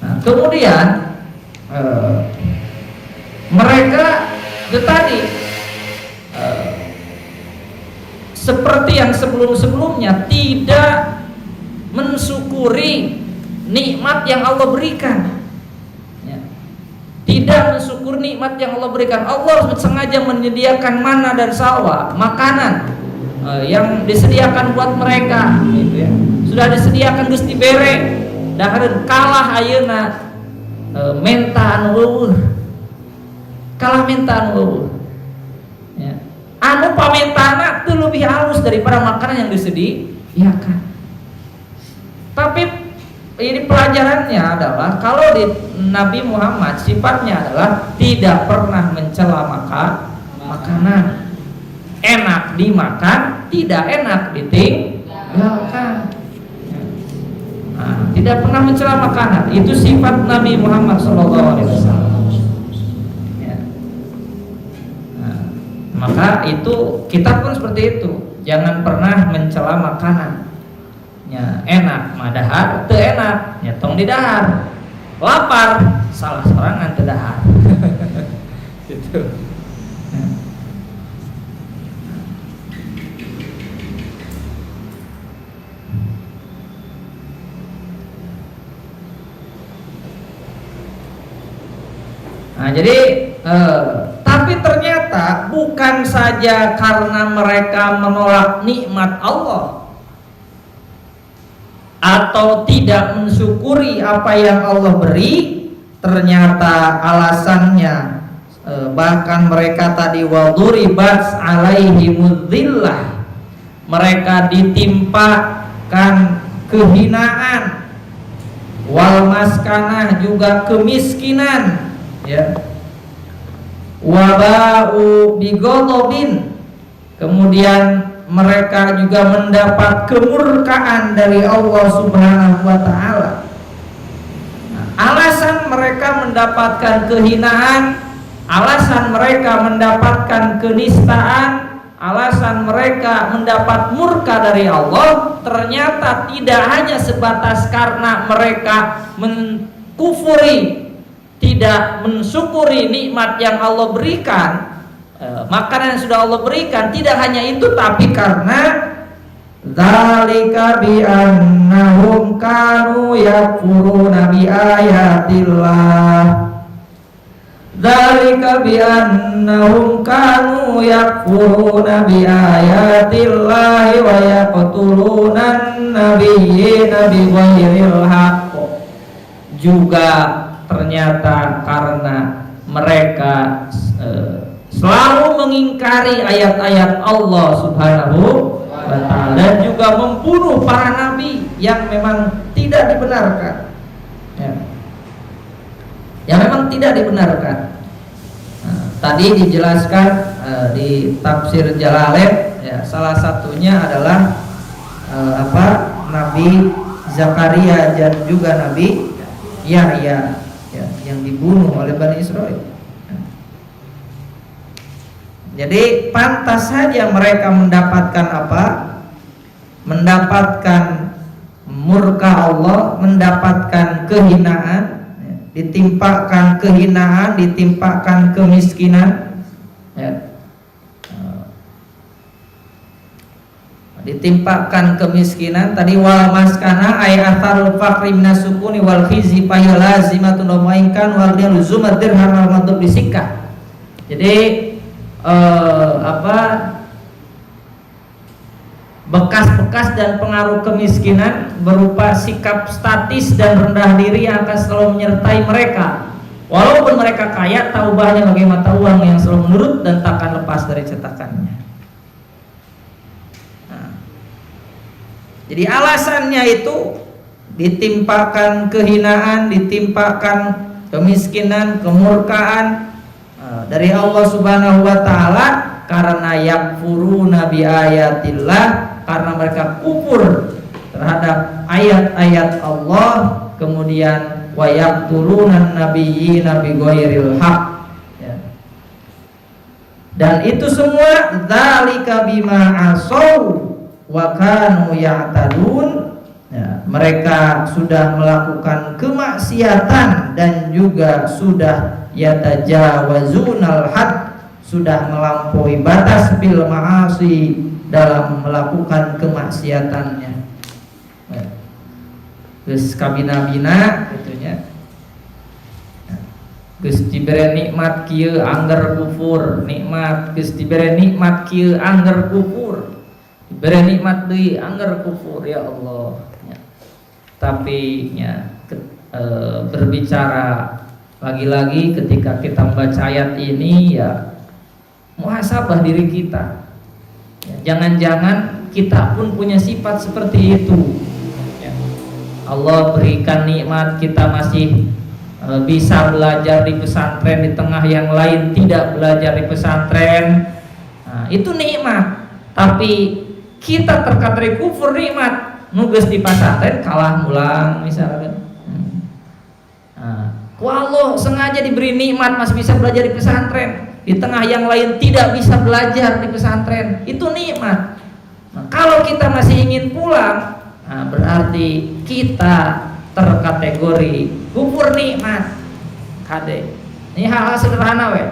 Nah, kemudian mereka tadi seperti yang sebelum-sebelumnya tidak mensyukuri nikmat yang Allah berikan. Tidak mensyukur nikmat yang Allah berikan. Allah sengaja menyediakan mana dan salwa, makanan yang disediakan buat mereka, gitu ya. Sudah disediakan Gusti bere, dahareun kalah ayeuna menta anu weuweuh. Kalah menta anu weuweuh. Ya. Anu pamentana teu lebih halus daripada makanan yang disediakan. Tapi ini pelajarannya adalah kalau di Nabi Muhammad sifatnya adalah tidak pernah mencela makanan. Enak dimakan, tidak enak ditinggalkan. Nah, tidak pernah mencela makanan. Itu sifat Nabi Muhammad SAW. Ya. Nah, maka itu kita pun seperti itu. Jangan pernah mencela makanan. Ya, enak mah dahar, teu enak ya tong didahar. Lapar salah sorangan teu dahar. Gitu. Nah, jadi tapi ternyata bukan saja karena mereka menolak nikmat Allah atau tidak mensyukuri apa yang Allah beri, ternyata alasannya bahkan mereka tadi waduribat alaihimudzillah, mereka ditimpakan kehinaan, wal maskanah juga kemiskinan, ya, wabau bigodobin, kemudian mereka juga mendapat kemurkaan dari Allah Subhanahu wa ta'ala. Nah, alasan mereka mendapatkan kehinaan, alasan mereka mendapatkan kenistaan, alasan mereka mendapat murka dari Allah, ternyata tidak hanya sebatas karena mereka mengkufuri, tidak mensyukuri nikmat yang Allah berikan, makanan yang sudah Allah berikan. Tidak hanya itu, tapi karena dzalika bi annahum kanu yakfuruna bi ayatillah. Dzalika bi annahum kanu yakfuruna bi ayatillah wa yaqtuluna an-nabiyyina bi ghairil haqq. Juga ternyata karena mereka selalu mengingkari ayat-ayat Allah Subhanahu wa ta'ala, dan juga membunuh para nabi yang memang tidak dibenarkan, ya. Yang memang tidak dibenarkan. Nah, tadi dijelaskan di tafsir Jalalain, ya, salah satunya adalah Nabi Zakaria dan juga Nabi Yahya, ya, yang dibunuh oleh Bani Israel. Jadi pantas saja mereka mendapatkan apa? Mendapatkan murka Allah, mendapatkan kehinaan, ditimpakan kehinaan, ditimpakan kemiskinan, ya. Ditimpakan kemiskinan. Tadi wal maskana ay atharul faqri minasukuni wal khizi fa lazimatun wa mainkan wal yalzuma dirham al madhub bisikah. Jadi bekas-bekas dan pengaruh kemiskinan berupa sikap statis dan rendah diri yang akan selalu menyertai mereka. Walaupun mereka kaya, taubahnya bagai mata uang yang selalu menurut dan takkan lepas dari cetakannya. Nah, jadi alasannya itu ditimpakan kehinaan, ditimpakan kemiskinan, kemurkaan dari Allah Subhanahu wa taala karena yakfuruna bi ayatillah, karena mereka kufur terhadap ayat-ayat Allah, kemudian wa yaqtuluna nabiyyina bi ghairil haq, ya. Dan itu semua dzalika bima asau wa kanu ya'tadun, ya. Mereka sudah melakukan kemaksiatan dan juga sudah yatajawazunal had, sudah melampaui batas bil ma'asi, dalam melakukan kemaksiatannya. Geus kabina-bina gitunya. Geus dibere nikmat kieu angger kufur, nikmat geus dibere nikmat kieu angger kufur. Dibere nikmat deui angger kufur, ya Allah. Ya. Tapi ya berbicara lagi-lagi ketika kita membaca ayat ini, ya muhasabah diri kita. Ya, jangan-jangan kita pun punya sifat seperti itu. Ya. Allah berikan nikmat, kita masih bisa belajar di pesantren, di tengah yang lain tidak belajar di pesantren. Nah, itu nikmat. Tapi kita terkadang kufur nikmat, nugas di pesantren kalah mulang misalkan. Kalau sengaja diberi nikmat masih bisa belajar di pesantren, di tengah yang lain tidak bisa belajar di pesantren, itu nikmat. Nah, kalau kita masih ingin pulang, nah, berarti kita terkategori kufur nikmat. Kade. Ini hal-hal sederhana we.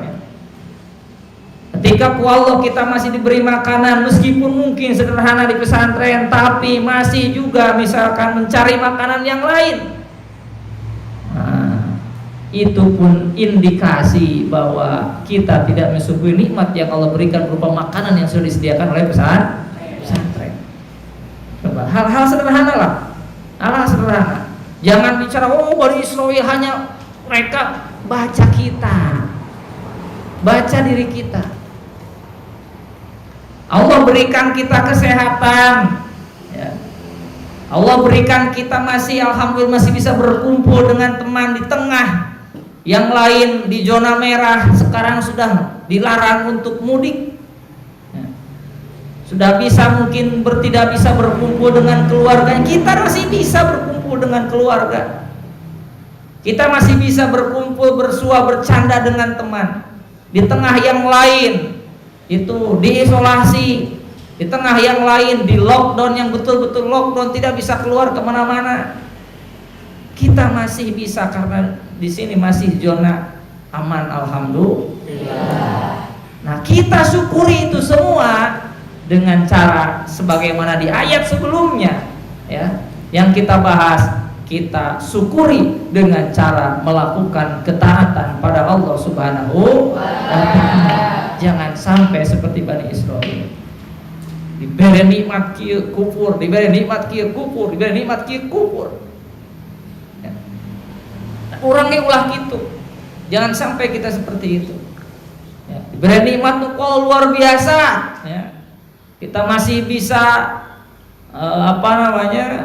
Ketika Allah kita masih diberi makanan, meskipun mungkin sederhana di pesantren, tapi masih juga misalkan mencari makanan yang lain. Itu pun indikasi bahwa kita tidak mensyukuri nikmat yang Allah berikan berupa makanan yang sudah disediakan oleh pesantren. Coba hal-hal sederhana lah, hal-hal sederhana. Jangan bicara Bani Israil hanya mereka, baca kita, baca diri kita. Allah berikan kita kesehatan, ya. Allah berikan kita masih, alhamdulillah masih bisa berkumpul dengan teman di tengah yang lain di zona merah, sekarang sudah dilarang untuk mudik, ya. Sudah bisa mungkin tidak bisa berkumpul dengan keluarga. Kita masih bisa berkumpul dengan keluarga. Kita masih bisa berkumpul, bersua, bercanda dengan teman. Di tengah yang lain itu diisolasi, di tengah yang lain di lockdown, yang betul-betul lockdown, tidak bisa keluar kemana-mana. Kita masih bisa karena di sini masih zona aman, alhamdulillah. Nah, kita syukuri itu semua dengan cara sebagaimana di ayat sebelumnya, ya, yang kita bahas. Kita syukuri dengan cara melakukan ketaatan pada Allah Subhanahu wa ta'ala. Jangan sampai seperti Bani Israil. Diberi nikmat kieu kufur, diberi nikmat kieu kufur, diberi nikmat kieu kufur. Ya. Orangnya ulah gitu. Jangan sampai kita seperti itu. Ya. Diberi nikmat tuh luar biasa. Ya. Kita masih bisa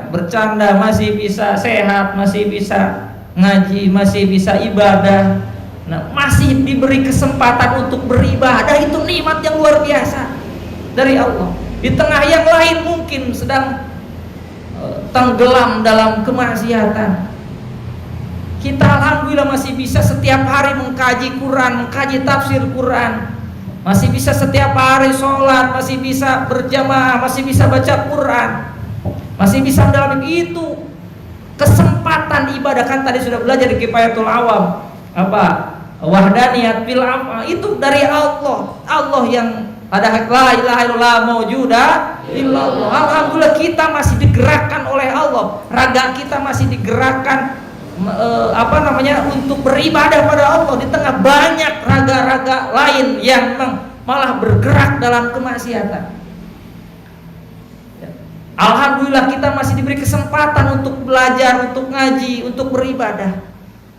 bercanda, masih bisa sehat, masih bisa ngaji, masih bisa ibadah. Nah, masih diberi kesempatan untuk beribadah, itu nikmat yang luar biasa dari Allah. Di tengah yang lain mungkin sedang tenggelam dalam kemaksiatan. Kita alhamdulillah masih bisa setiap hari mengkaji Quran, mengkaji tafsir Quran, masih bisa setiap hari sholat, masih bisa berjamaah, masih bisa baca Quran, masih bisa mendalami itu. Kesempatan ibadah, kan tadi sudah belajar di Kifayatul Awam, apa wahdaniyat fil amal, itu dari Allah. Allah yang ada la ilaha illallah maujuda illallah. Alhamdulillah kita masih digerakkan oleh Allah, raga kita masih digerakkan untuk beribadah pada Allah di tengah banyak raga-raga lain yang malah bergerak dalam kemaksiatan. Alhamdulillah kita masih diberi kesempatan untuk belajar, untuk ngaji, untuk beribadah,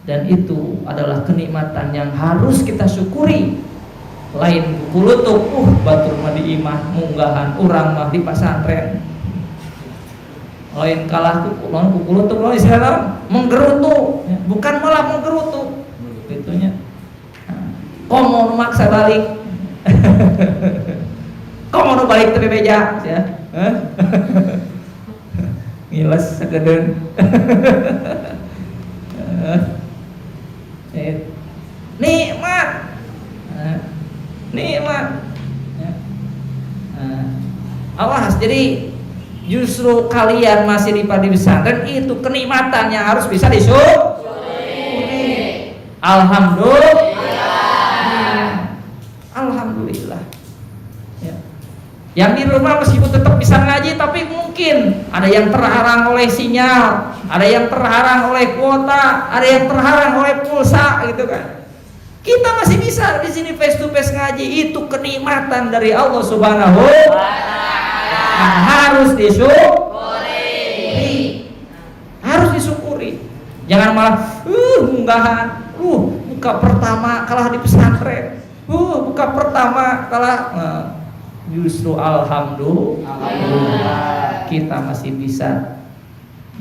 dan itu adalah kenikmatan yang harus kita syukuri. Lain kulutuk batur mah di imah munggahan urang mah di pasantren, lain kalah kulutuk lain istilah menggerutu, bukan malah menggerutu itunya. Komo maksa balik komo balik teh beja ya. Ngiles sakedeun. Nikmat awas. Jadi justru kalian masih di pesantren itu kenikmatan yang harus bisa disyukuri. Alhamdulillah ya. Yang di rumah meskipun tetap bisa ngaji, tapi mungkin ada yang terhalang oleh sinyal, ada yang terhalang oleh kuota, ada yang terhalang oleh pulsa gitu kan. Kita masih bisa di sini face to face ngaji, itu kenikmatan dari Allah Subhanahu wa taala. Harus disyukuri. Harus disyukuri. Jangan malah munggahan. Buka pertama kalah di pesantren. Buka pertama kalah. Justru alhamdulillah kita masih bisa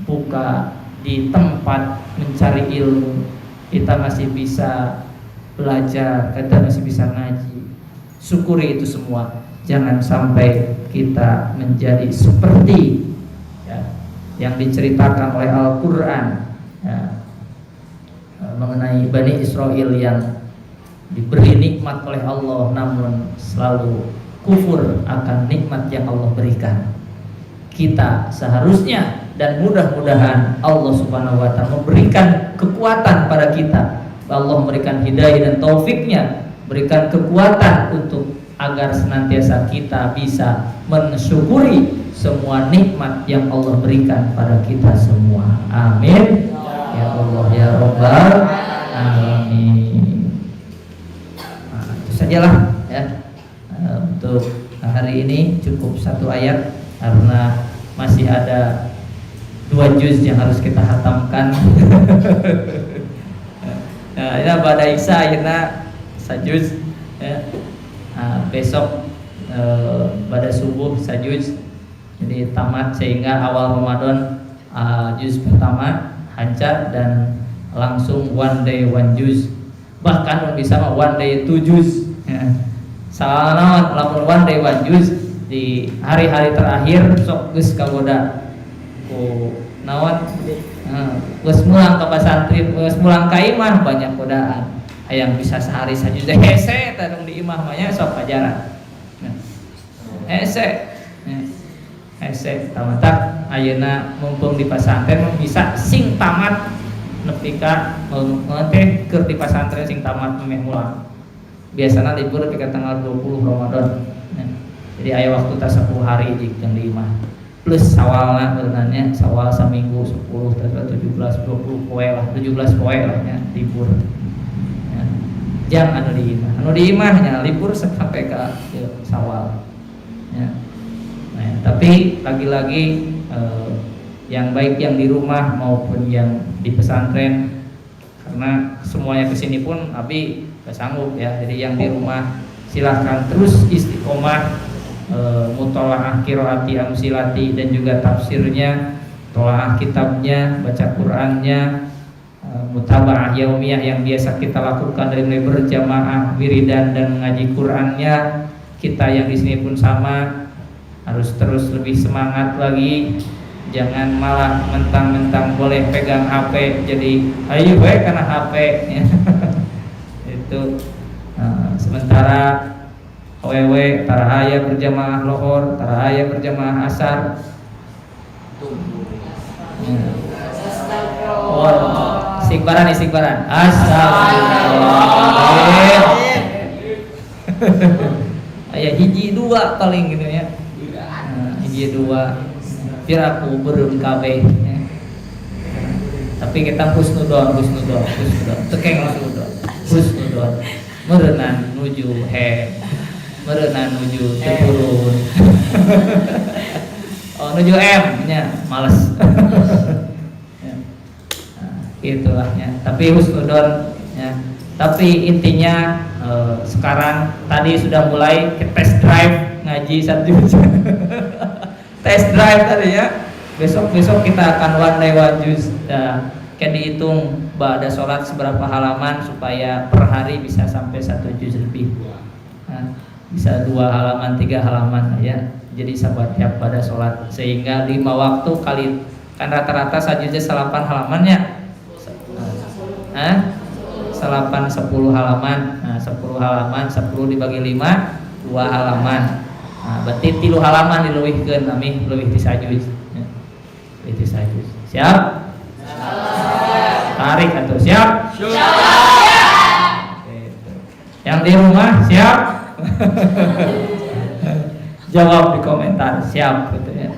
buka di tempat mencari ilmu. Kita masih bisa belajar, kita masih bisa ngaji. Syukuri itu semua. Jangan sampai kita menjadi seperti ya, yang diceritakan oleh Al-Quran ya, mengenai Bani Israel yang diberi nikmat oleh Allah namun selalu kufur akan nikmat yang Allah berikan. Kita seharusnya dan mudah-mudahan Allah Subhanahu wa taala memberikan kekuatan pada kita. Allah memberikan hidayah dan taufiknya, berikan kekuatan untuk agar senantiasa kita bisa mensyukuri semua nikmat yang Allah berikan pada kita semua. Amin. Ya Allah ya Rabbal alamin. Itu sajalah ya. Untuk hari ini cukup satu ayat karena masih ada 2 juz yang harus kita hatamkan. Nah, ini pada Isa ayeuna sajuz ya. Besok pada subuh sajuz. Jadi tamat sehingga awal Ramadan juz pertama hancar dan langsung one day one juz. Bahkan bisa one day 2 juz. Ya. Salah lamun one day one juz di hari-hari terakhir sok geus kagoda ku naon geus mulang ka pasantren, geus mulang ka imah banyak godaan. Yang bisa sehari saja hese tadung di imah mah nya sok pajaran. Hese tamatak ayeuna mumpung di pasantren bisa sing tamat nepi ka teh keur di pasantren sing tamat meh mulang. Biasana libur nepi ka tanggal 20 Ramadan. Jadi aya waktu ta 10 hari jeung di imah. Plus sawalna beunanya sawal saminggu 10 17 20 poe lah 17 poe lah nya libur. Ya. Jam anu di imah. Anu di imah nya libur sampai ke sawal. Ya. Nah, tapi lagi-lagi yang baik yang di rumah maupun yang di pesantren, karena semuanya kesini pun abi gak sanggup ya. Jadi yang di rumah silahkan terus istiqomah mutolaah qiraati amsilati dan juga tafsirnya, tolaah kitabnya, baca Qur'annya, mutabaah yaumiyah yang biasa kita lakukan dari mulai berjamaah, wiridan dan mengaji Qur'annya. Kita yang di sini pun sama harus terus lebih semangat lagi Jangan malah mentang-mentang boleh pegang HP jadi ayo we karena HP ya. Itu sementara awewe tarahaya berjamaah lohor, tarahaya berjamaah asar. Istighfaran. Astagfirullahaladzim. Aya hiji dua paling gitu ya. Hiji dua. Piraku beureum kabeh. Tapi kita husnudon. Tekeng husnudon. Meureunnan nuju meureunnan nuju teu turun. Oh nuju M nya males. Itulah ya. Tapi husnudon ya. Tapi intinya sekarang tadi sudah mulai ke test drive ngaji 1 juz. Test drive tadi ya. Besok kita akan one day one juz. Kayak dihitung ba'da sholat seberapa halaman supaya per hari bisa sampai 1 juz lebih. Bisa 2 halaman, 3 halaman ya. Jadi sahabat tiap pada sholat sehingga 5 waktu kali kan rata-rata sajudnya 8 halamannya. 10 halaman. Nah, 10 halaman 10 dibagi 5 2 halaman. Nah, berarti 3 halaman dileuwihkeun nami leuwih ti sajud. Leuwih ti sajud. Siap? Tarik atuh siap? Siap. Yang di rumah siap? Jawab di komentar siap gitu ya.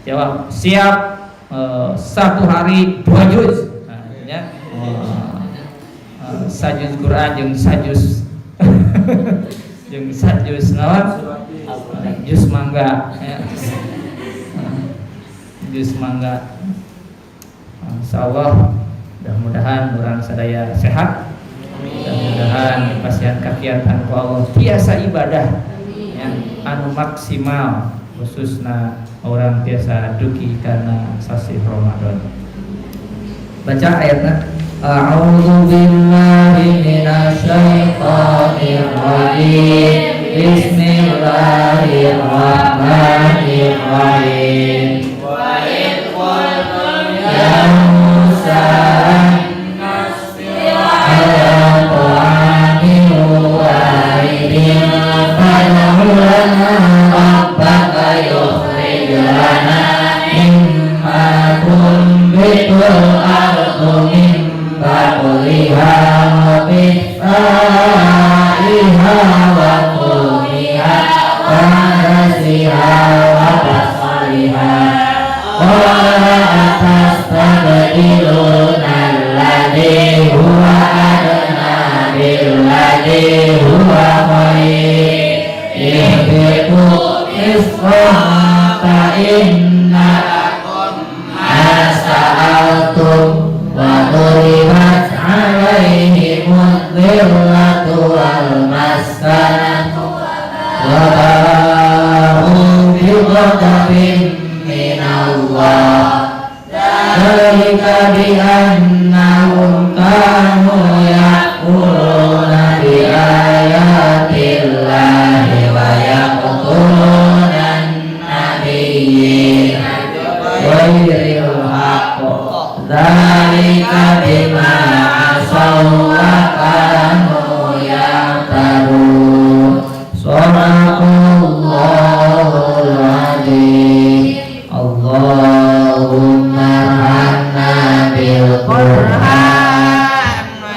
Jawab siap 1 hari 2 juz. Nah, ya. Sajus Quran jeung sajus jeung sajus naon? Jus mangga ya. Jus mangga. Insyaallah mudah-mudahan urang sadaya sehat. Mudah-mudahan dipasihan kakiatan ku Allah tiasa ibadah yang anu maksimal khususna orang tiasa duki karena sasi Ramadan. Baca ayatnya. A'udzu billahi minasyaitonir rajim. Bismillahirrahmanirrahim. Wa idh qultum ya Musa nasbir ala ta'amin wahidin fad'u lana rabbaka yukhrij lana mimma tunbitul ardu min ba'liha wa qithaiha wa quliha wa nasiha wa basaliha qala atastabdiluna alladhi huwa adna billadhi huwa khair ihbitu isra inna lakum ma sa'altum wa duribat alaihimud dhillatu wal maskanatu wa ba'u bi ghadabin minallah dzalika bi annahum kanu yaquluna bi ayatillahi wa yaqtuluna an-nabiyyin ghairil haqq dzalika bima asaw wa kanu ya'tadun. Shadaqallahul adzim. Allahumma arhamna bil Qur'an wa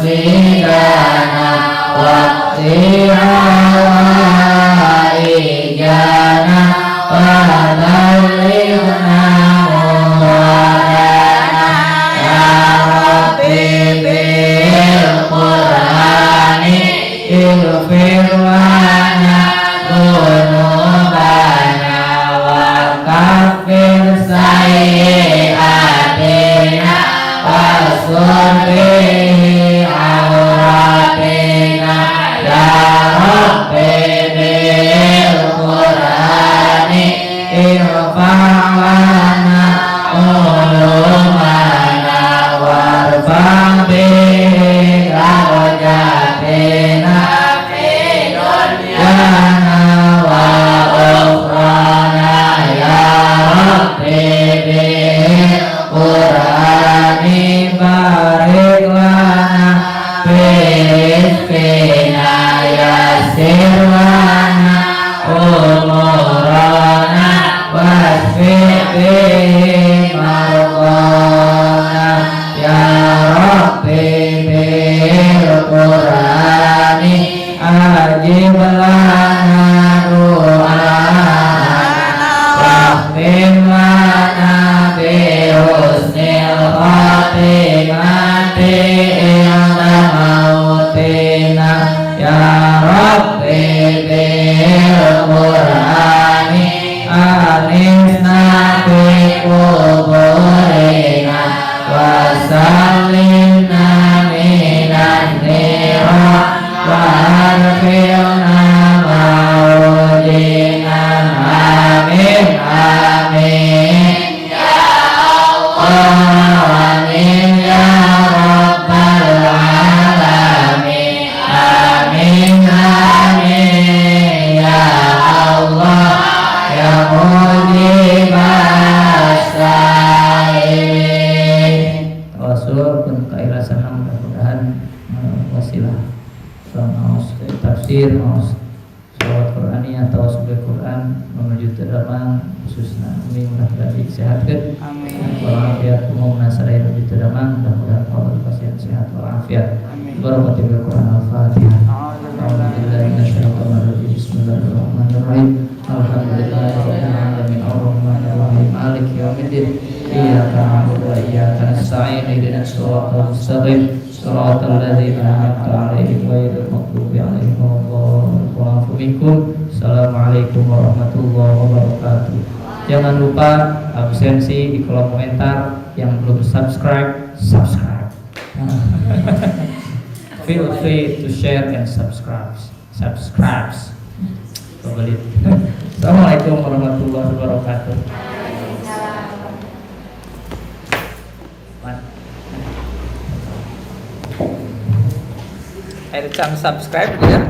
maqasidana waqti hawaijana wa ballighna muradana ya Rabbi bil Qur'ani ighfir lana dhunubana wa kaffir sayyi'atina wastur bihi auratina ya Rabbi bil Qur'ani irfa' lana ulumana warfa' bihi darajatina fi dunyana wa ukhrana ya Rabbi bil Qur'ani barik lana fi rizqina yassir lana umurana wasfi bihi marqana ya Rabbi bil Qur'ani ajib lana du'ana wahfim lana bi husnil khatimati inda mautina ya Rabbi bil Qur'ani anisna fi kuburina wasallimna minan niran wa arfilna maujina amin amin ya Allah amin ya Rabbal alamin amin amin ya Allah ya mujibas sa'imin. Tawasul pun keikhlasan mudah-mudahan wasilah maus tafsir maus salawat Qur'ani atau sebagai Quran menuju terdamang khususnya kami mudah-mudahan disehatkan walafiat umum nasaraya menuju terdamang mudah-mudahan Allah pasien sehat walafiat barokatul Quran al-Fatihah. Alhamdulillah bismillahirrahmanirrahim alhamdulillahirabbil alamin arrahmanirrahim maliki yaumiddin iyyaka na'budu wa iyyaka nasta'in ihdinas siratal mustaqim siratal ladzina an'amta 'alaihim ghairil maghdubi 'alaihim waladdallin. Assalamualaikum warahmatullahi wabarakatuh. Jangan lupa absensi di kolom komentar. Yang belum subscribe. Feel free to share and subscribe. Assalamualaikum warahmatullahi wabarakatuh. Air subscribe ya.